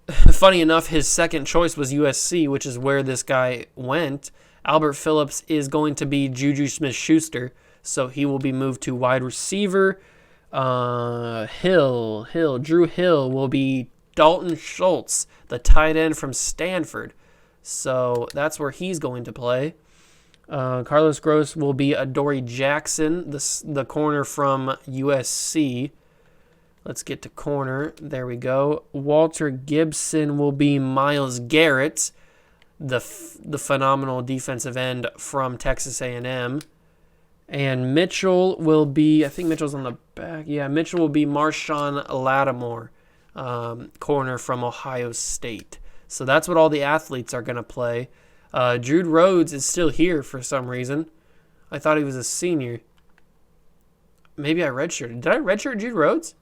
funny enough, his second choice was USC, which is where this guy went. Albert Phillips is going to be Juju Smith-Schuster, so he will be moved to wide receiver. Drew Hill will be Dalton Schultz, the tight end from Stanford. So that's where he's going to play. Carlos Gross will be Adoree Jackson, the corner from USC. Let's get to corner. There we go. Walter Gibson will be Myles Garrett, the phenomenal defensive end from Texas A&M. And Mitchell will be, I think Mitchell's on the back. Yeah, Mitchell will be Marshawn Lattimore, corner from Ohio State. So that's what all the athletes are going to play. Jude Rhodes is still here for some reason. I thought he was a senior. Maybe I redshirted. Did I redshirt Jude Rhodes?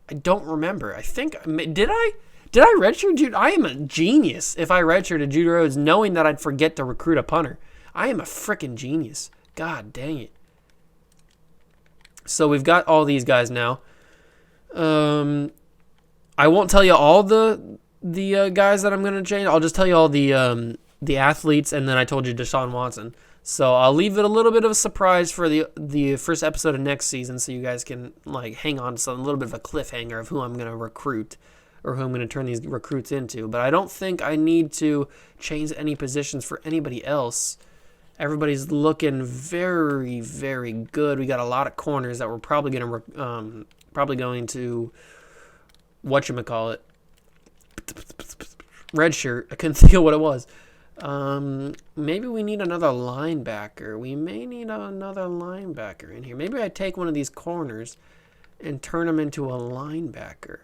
I don't remember. I think, did I? Did I redshirt Jude? I am a genius if I redshirted Jude Rhodes knowing that I'd forget to recruit a punter. I am a freaking genius. God dang it. So we've got all these guys now. I won't tell you all the guys that I'm going to change. I'll just tell you all the athletes, and then I told you Deshaun Watson. So I'll leave it a little bit of a surprise for the first episode of next season, so you guys can hang on to a little bit of a cliffhanger of who I'm going to recruit or who I'm going to turn these recruits into. But I don't think I need to change any positions for anybody else. Everybody's looking very, very good. We got a lot of corners that we're probably going to whatchamacallit, redshirt. I couldn't think of what it was. Maybe we need another linebacker. We may need another linebacker in here. Maybe I take one of these corners and turn him into a linebacker.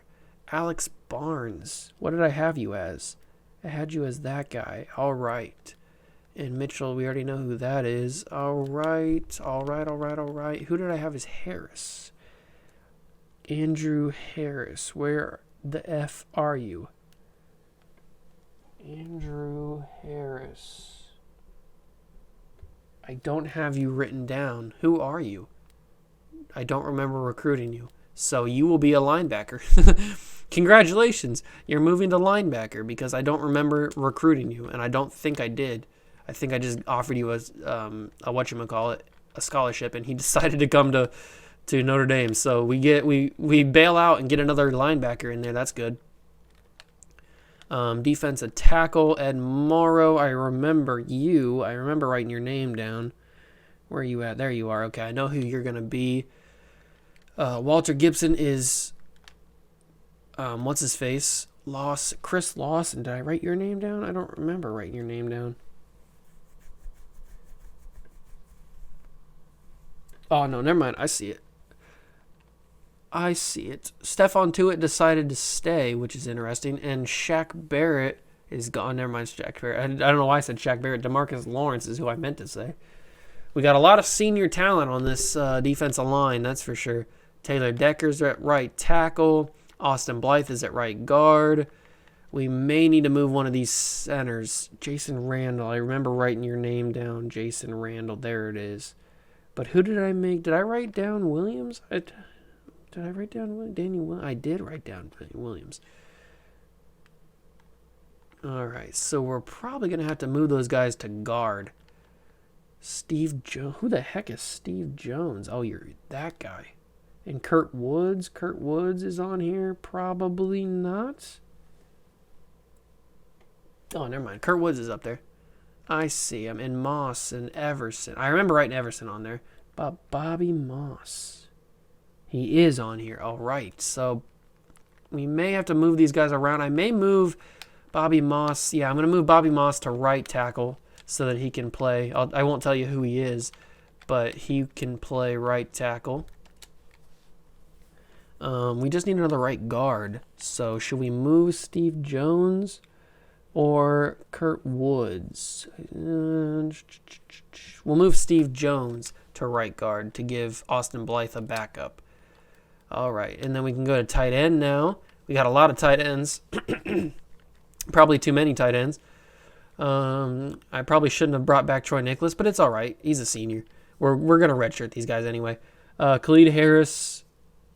Alex Barnes. What did I have you as? I had you as that guy. All right. And Mitchell, we already know who that is. All right. Who did I have as Harris? Andrew Harris. Where the F are you? Andrew Harris. I don't have you written down. Who are you? I don't remember recruiting you. So you will be a linebacker. Congratulations. You're moving to linebacker because I don't remember recruiting you, and I don't think I did. I think I just offered you a scholarship, and he decided to come to Notre Dame. So we bail out and get another linebacker in there. That's good. Defensive tackle, Ed Morrow. I remember you. I remember writing your name down. Where are you at? There you are. Okay, I know who you're going to be. Walter Gibson is, what's his face? Chris Lawson. Did I write your name down? I don't remember writing your name down. Oh, no, never mind. I see it. I see it. Stephon Tuitt decided to stay, which is interesting. And Shaq Barrett is gone. Never mind, Shaq Barrett. I don't know why I said Shaq Barrett. DeMarcus Lawrence is who I meant to say. We got a lot of senior talent on this defensive line, that's for sure. Taylor Decker's at right tackle. Austin Blythe is at right guard. We may need to move one of these centers. Jason Randall. I remember writing your name down. Jason Randall. There it is. But who did I make? Did I write down Williams? Did I write down Daniel Williams? I did write down Williams. All right. So we're probably going to have to move those guys to guard. Steve Jones. Who the heck is Steve Jones? Oh, you're that guy. And Kurt Woods. Kurt Woods is on here. Probably not. Oh, never mind. Kurt Woods is up there. I see him. And Moss and Everson. I remember writing Everson on there. But Bobby Moss. He is on here. All right. So we may have to move these guys around. I may move Bobby Moss. Yeah, I'm going to move Bobby Moss to right tackle so that he can play. I won't tell you who he is, but he can play right tackle. We just need another right guard. So should we move Steve Jones or Kurt Woods? We'll move Steve Jones to right guard to give Austin Blythe a backup. All right, and then we can go to tight end now. We got a lot of tight ends. Probably too many tight ends. I probably shouldn't have brought back Troy Nicholas, but it's all right. He's a senior. We're going to redshirt these guys anyway. Khalid Harris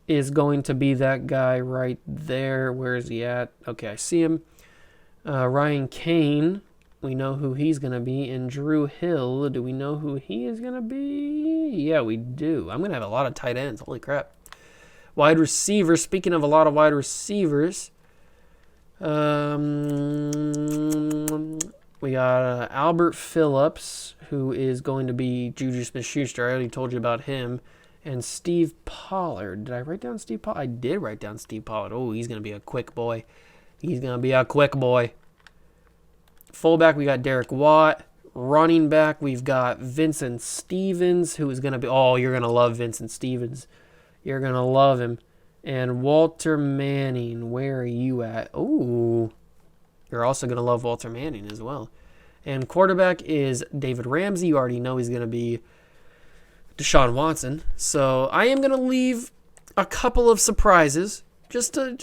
is going to be that guy right there. Where is he at? Okay, I see him. Ryan Kane, we know who he's going to be. And Drew Hill, do we know who he is going to be? Yeah, we do. I'm going to have a lot of tight ends. Holy crap. Wide receivers, speaking of a lot of wide receivers, we got Albert Phillips, who is going to be Juju Smith-Schuster. I already told you about him. And Steve Pollard. Did I write down Steve Pollard? I did write down Steve Pollard. Oh, he's going to be a quick boy. He's going to be a quick boy. Fullback, we got Derek Watt. Running back, we've got Vincent Stevens, who is going to be... Oh, you're going to love Vincent Stevens. You're going to love him. And Walter Manning, where are you at? Oh, you're also going to love Walter Manning as well. And quarterback is David Ramsey. You already know he's going to be Deshaun Watson. So I am going to leave a couple of surprises just to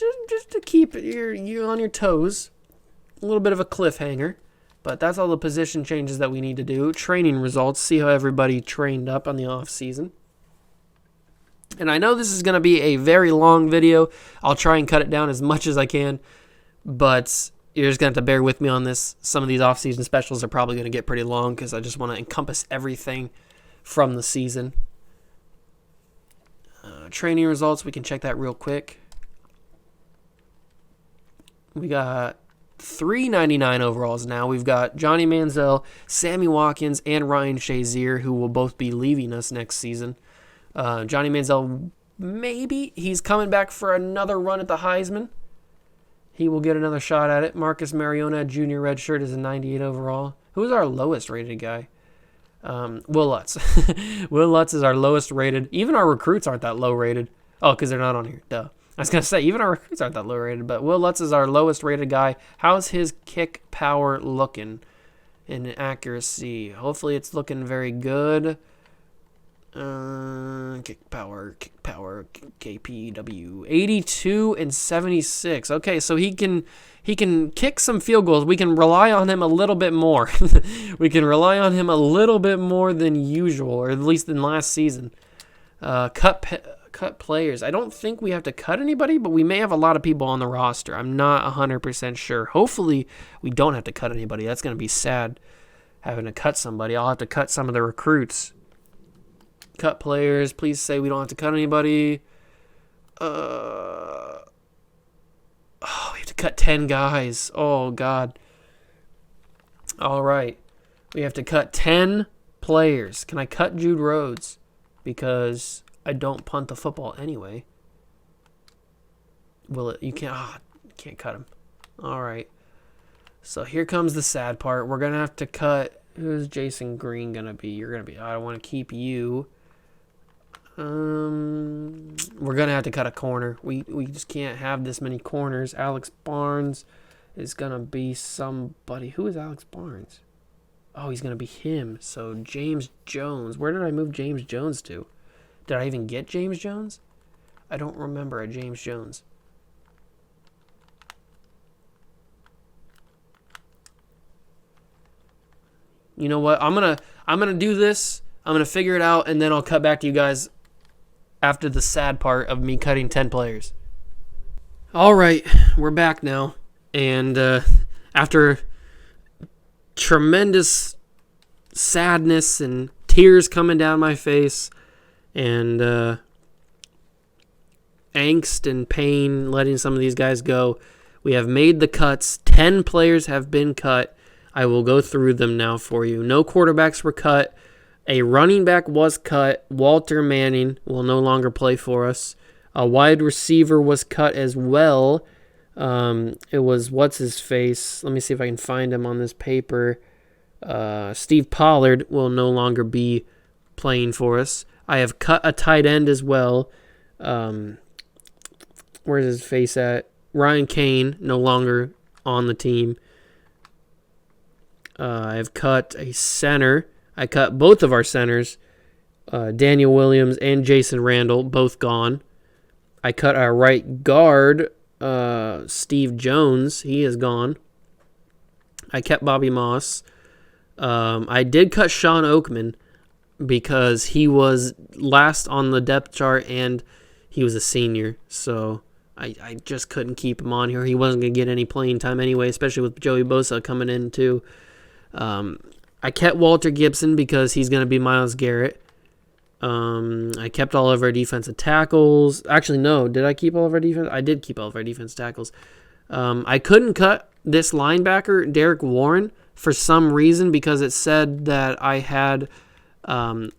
keep you on your toes. A little bit of a cliffhanger. But that's all the position changes that we need to do. Training results. See how everybody trained up on the off season. And I know this is going to be a very long video. I'll try and cut it down as much as I can. But you're just going to have to bear with me on this. Some of these off-season specials are probably going to get pretty long because I just want to encompass everything from the season. Training results, we can check that real quick. We got 399 overalls now. We've got Johnny Manziel, Sammy Watkins, and Ryan Shazier, who will both be leaving us next season. Johnny Manziel, maybe he's coming back for another run at the Heisman. He will get another shot at it. Marcus Mariota, junior redshirt, is a 98 overall. Who's our lowest rated guy? Will Lutz. Will Lutz is our lowest rated. Even our recruits aren't that low rated. Oh, because they're not on here. Duh. I was going to say, even our recruits aren't that low rated, but Will Lutz is our lowest rated guy. How's his kick power looking in accuracy? Hopefully it's looking very good. Kick power, KPW, 82 and 76. Okay, so he can kick some field goals. We can rely on him a little bit more. We can rely on him a little bit more than usual, or at least than last season. Cut players. I don't think we have to cut anybody, but we may have a lot of people on the roster. I'm not 100% sure. Hopefully, we don't have to cut anybody. That's going to be sad, having to cut somebody. I'll have to cut some of the recruits. Cut players. Please say we don't have to cut anybody. We have to cut 10 guys. Oh, God. All right. We have to cut 10 players. Can I cut Jude Rhodes? Because I don't punt the football anyway. Will it? You can't cut him. All right. So here comes the sad part. We're going to have to cut. Who's Jason Green going to be? You're going to be. I want to keep you. We're gonna have to cut a corner. We just can't have this many corners. Alex Barnes is gonna be somebody. Who is Alex Barnes? Oh, he's gonna be him. So James Jones. Where did I move James Jones to? Did I even get James Jones? I don't remember a James Jones. You know what? I'm gonna do this. I'm gonna figure it out, and then I'll cut back to you guys after the sad part of me cutting 10 players. All right, we're back now, and after tremendous sadness and tears coming down my face, and angst and pain letting some of these guys go, we have made the cuts. 10 players have been cut. I will go through them now for you. No quarterbacks were cut. A running back was cut. Walter Manning will no longer play for us. A wide receiver was cut as well. It was what's-his-face. Let me see if I can find him on this paper. Steve Pollard will no longer be playing for us. I have cut a tight end as well. Where's his face at? Ryan Kane, no longer on the team. I've cut a center. I cut both of our centers, Daniel Williams and Jason Randall, both gone. I cut our right guard, Steve Jones. He is gone. I kept Bobby Moss. I did cut Sean Oakman because he was last on the depth chart and he was a senior. So I just couldn't keep him on here. He wasn't going to get any playing time anyway, especially with Joey Bosa coming in too. I kept Walter Gibson because he's going to be Myles Garrett. I kept all of our defensive tackles. Actually, no. Did I keep all of our defense? I did keep all of our defense tackles. I couldn't cut this linebacker, Derek Warren, for some reason because it said that I had I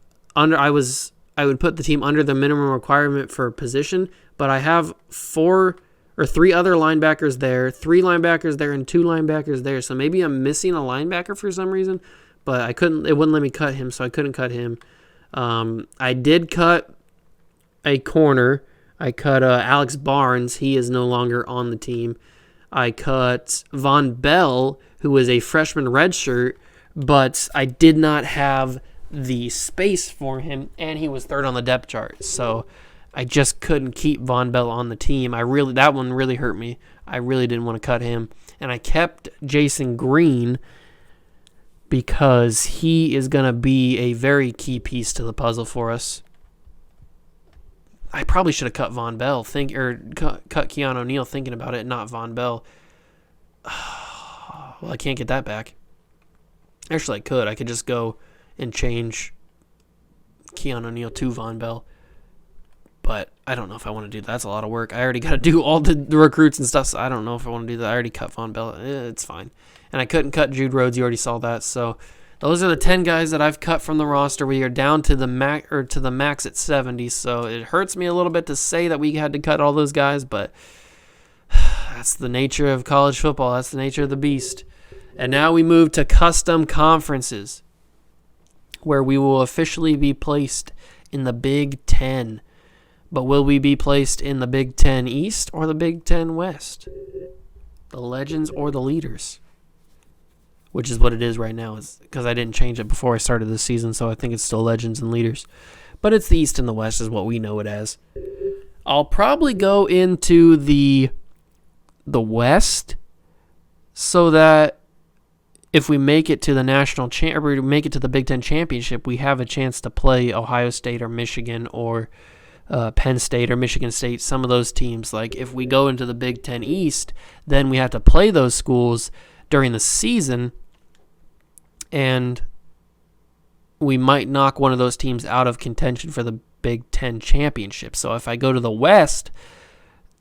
would put the team under the minimum requirement for position, but I have 3 other linebackers there, 3 linebackers there, and 2 linebackers there. So maybe I'm missing a linebacker for some reason, but I couldn't. It wouldn't let me cut him, so I couldn't cut him. I did cut a corner. I cut Alex Barnes. He is no longer on the team. I cut Von Bell, who was a freshman redshirt, but I did not have the space for him, and he was 3rd on the depth chart. So I just couldn't keep Von Bell on the team. That one really hurt me. I really didn't want to cut him. And I kept Jason Green because he is going to be a very key piece to the puzzle for us. I probably should have cut Von Bell, cut Keanu O'Neal thinking about it, not Von Bell. Well, I can't get that back. Actually, I could. I could just go and change Keanu O'Neal to Von Bell. But I don't know if I want to do that. That's a lot of work. I already got to do all the recruits and stuff, so I don't know if I want to do that. I already cut Von Bell. It's fine. And I couldn't cut Jude Rhodes. You already saw that. So those are the 10 guys that I've cut from the roster. We are down to the max at 70. So it hurts me a little bit to say that we had to cut all those guys, but that's the nature of college football. That's the nature of the beast. And now we move to custom conferences, where we will officially be placed in the Big Ten. But will we be placed in the Big Ten East or the Big Ten West? The Legends or the Leaders? Which is what it is right now, is because I didn't change it before I started this season, so I think it's still Legends and Leaders. But it's the East and the West is what we know it as. I'll probably go into the West so that if we make it to the or we make it to the Big Ten Championship, we have a chance to play Ohio State or Michigan or Penn State or Michigan State, some of those teams. Like if we go into the Big Ten East, then we have to play those schools during the season, and we might knock one of those teams out of contention for the Big Ten Championship. So if I go to the West,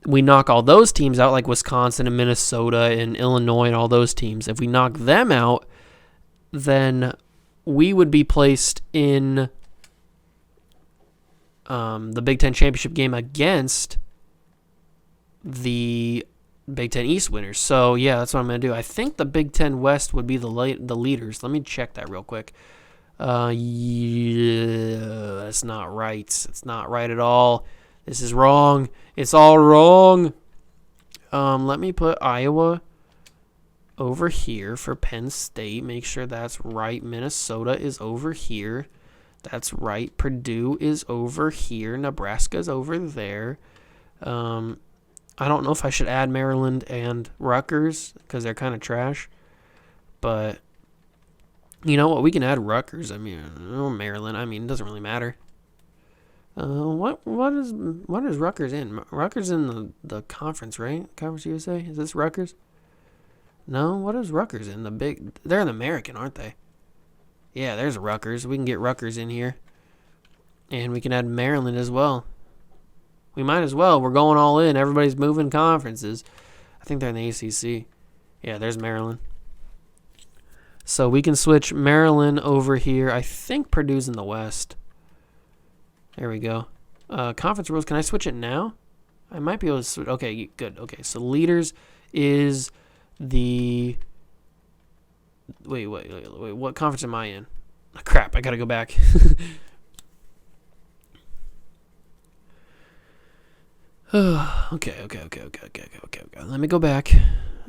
we knock all those teams out, like Wisconsin and Minnesota and Illinois and all those teams. If we knock them out, then we would be placed in the Big Ten Championship game against the Big Ten East winners. So, yeah, that's what I'm going to do. I think the Big Ten West would be the Leaders. Let me check that real quick. Yeah, that's not right. It's not right at all. This is wrong. It's all wrong. Let me put Iowa over here for Penn State. Make sure that's right. Minnesota is over here. That's right. Purdue is over here. Nebraska's over there. I don't know if I should add Maryland and Rutgers because they're kind of trash. But you know what? We can add Rutgers. I mean, Maryland. I mean, it doesn't really matter. What is Rutgers in? Rutgers in the conference, right? Conference USA? Is this Rutgers? No, what is Rutgers in? They're an American, aren't they? Yeah, there's Rutgers. We can get Rutgers in here. And we can add Maryland as well. We might as well. We're going all in. Everybody's moving conferences. I think they're in the ACC. Yeah, there's Maryland. So we can switch Maryland over here. I think Purdue's in the West. There we go. Conference rules. Can I switch it now? I might be able to switch. Okay, good. Okay, so leaders is the... Wait. What conference am I in? Oh, crap, I got to go back. Okay. Let me go back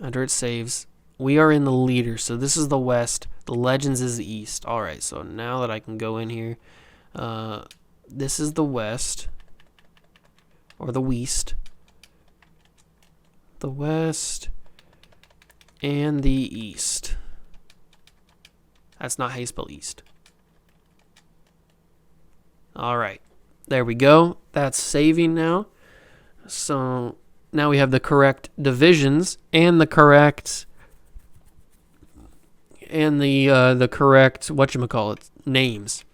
under its saves. We are in the leaders, so this is the West. The Legends is the East. All right, so now that I can go in here, this is the West, or the West. The West and the East. That's not how you spell East. All right, there we go. That's saving now. So now we have the correct divisions and the correct correct names.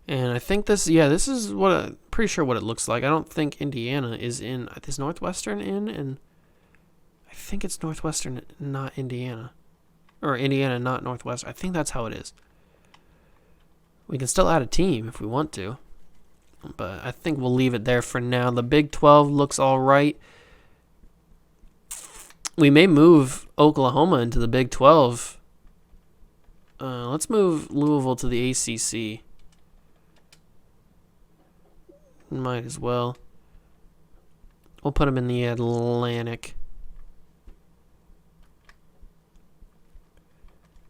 And I think this is pretty sure what it looks like. I don't think Indiana is in. Is Northwestern in? And I think it's Northwestern, not Indiana, or Indiana, not Northwestern. I think that's how it is. We can still add a team if we want to, but I think we'll leave it there for now. The Big 12 looks all right. We may move Oklahoma into the Big 12. Let's move Louisville to the ACC. Might as well. We'll put them in the Atlantic.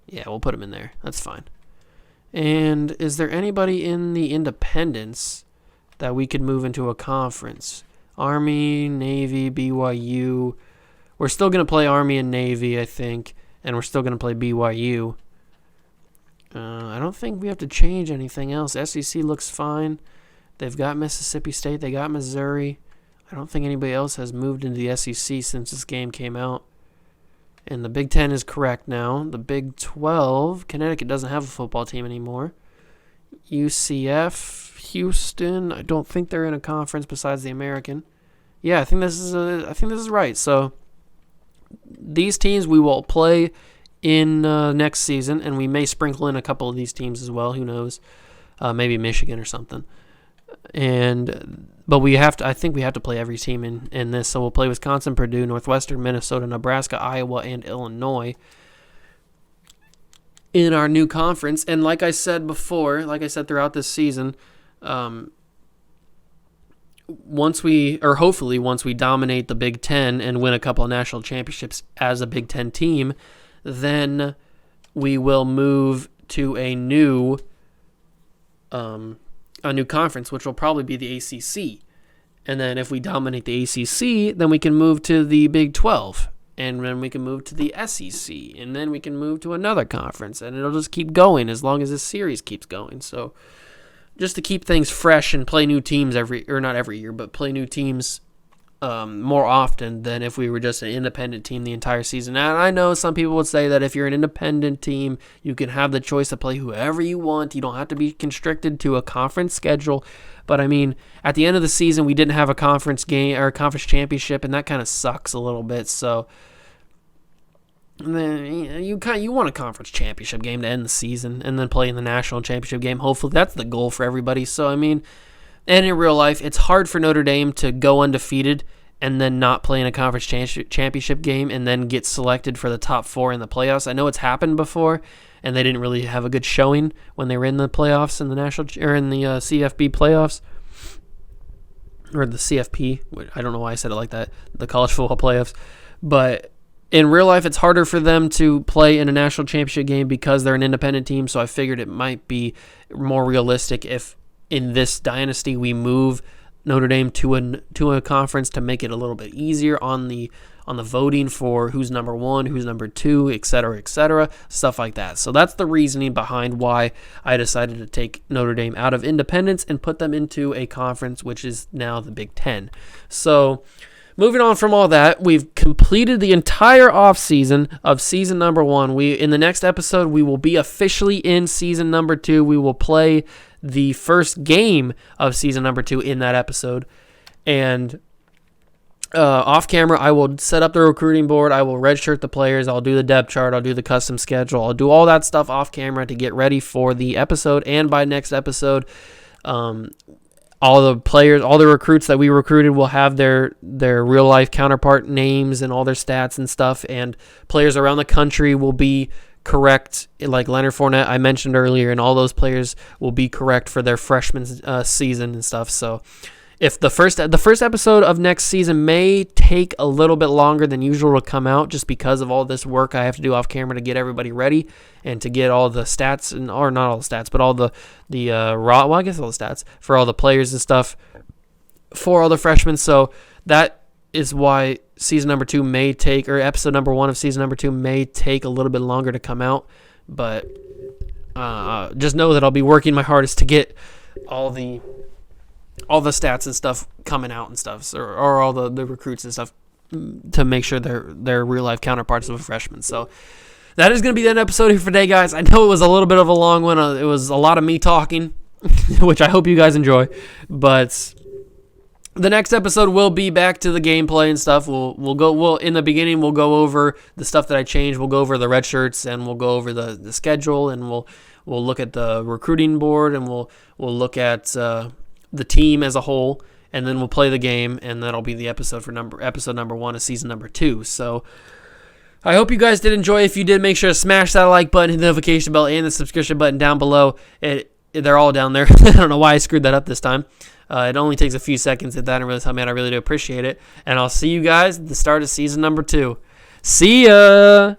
Yeah, we'll put them in there. That's fine. And is there anybody in the independents that we could move into a conference? Army, Navy, BYU. We're still going to play Army and Navy, I think. And we're still going to play BYU. I don't think we have to change anything else. SEC looks fine. They've got Mississippi State. They got Missouri. I don't think anybody else has moved into the SEC since this game came out. And the Big 10 is correct now. The Big 12, Connecticut doesn't have a football team anymore. UCF, Houston, I don't think they're in a conference besides the American. Yeah, I think this is right. So these teams we will play in next season, and we may sprinkle in a couple of these teams as well. Who knows? Maybe Michigan or something. But I think we have to play every team in this. So we'll play Wisconsin, Purdue, Northwestern, Minnesota, Nebraska, Iowa, and Illinois in our new conference. And like I said throughout this season, once we dominate the Big Ten and win a couple of national championships as a Big Ten team, then we will move to a new conference, which will probably be the ACC. And then if we dominate the ACC, then we can move to the Big 12. And then we can move to the SEC. And then we can move to another conference. And it'll just keep going as long as this series keeps going. So just to keep things fresh and play new teams not every year, but play new teams more often than if we were just an independent team the entire season. And I know some people would say that if you're an independent team, you can have the choice to play whoever you want. You don't have to be constricted to a conference schedule. But I mean, at the end of the season, we didn't have a conference game or a conference championship, and that kind of sucks a little bit. So then you want a conference championship game to end the season, and then play in the national championship game. Hopefully, that's the goal for everybody. So I mean, and in real life, it's hard for Notre Dame to go undefeated and then not play in a conference championship game and then get selected for the top 4 in the playoffs. I know it's happened before, and they didn't really have a good showing when they were in the playoffs in the CFB playoffs. Or the CFP. I don't know why I said it like that. The college football playoffs. But in real life, it's harder for them to play in a national championship game because they're an independent team. So I figured it might be more realistic if in this dynasty we move Notre Dame to a conference to make it a little bit easier on the voting for who's number 1, who's number 2, et cetera, stuff like that. So that's the reasoning behind why I decided to take Notre Dame out of independence and put them into a conference, which is now the Big Ten. So moving on from all that, we've completed the entire offseason of season number 1. In the next episode, we will be officially in season number 2. We will play the first game of season number 2 in that episode. And off camera, I will set up the recruiting board. I will redshirt the players. I'll do the depth chart. I'll do the custom schedule. I'll do all that stuff off camera to get ready for the episode. And by next episode, all the players, all the recruits that we recruited will have their real life counterpart names and all their stats and stuff. And players around the country will be correct, like Leonard Fournette I mentioned earlier, and all those players will be correct for their freshman season and stuff. So if the first episode of next season may take a little bit longer than usual to come out, just because of all this work I have to do off camera to get everybody ready and to get all the stats, or not all the stats, but all the raw, well, I guess all the stats for all the players and stuff for all the freshmen. So that is why season number 2 may take, or episode number 1 of season number 2 may take a little bit longer to come out. But just know that I'll be working my hardest to get all the stats and stuff coming out and stuff, or all the recruits and stuff, to make sure they're real life counterparts of a freshman. So that is going to be that episode here for today, guys. I know it was a little bit of a long one. It was a lot of me talking, which I hope you guys enjoy. But the next episode will be back to the gameplay and stuff. We'll in the beginning we'll go over the stuff that I changed. We'll go over the red shirts, and we'll go over the schedule, and we'll look at the recruiting board, and we'll look at the team as a whole, and then we'll play the game, and that'll be the episode number 1 of season number 2. So I hope you guys did enjoy. If you did, make sure to smash that like button, hit the notification bell, and the subscription button down below. They're all down there. I don't know why I screwed that up this time. It only takes a few seconds. If that didn't really help me out, I really do appreciate it. And I'll see you guys at the start of season number 2. See ya!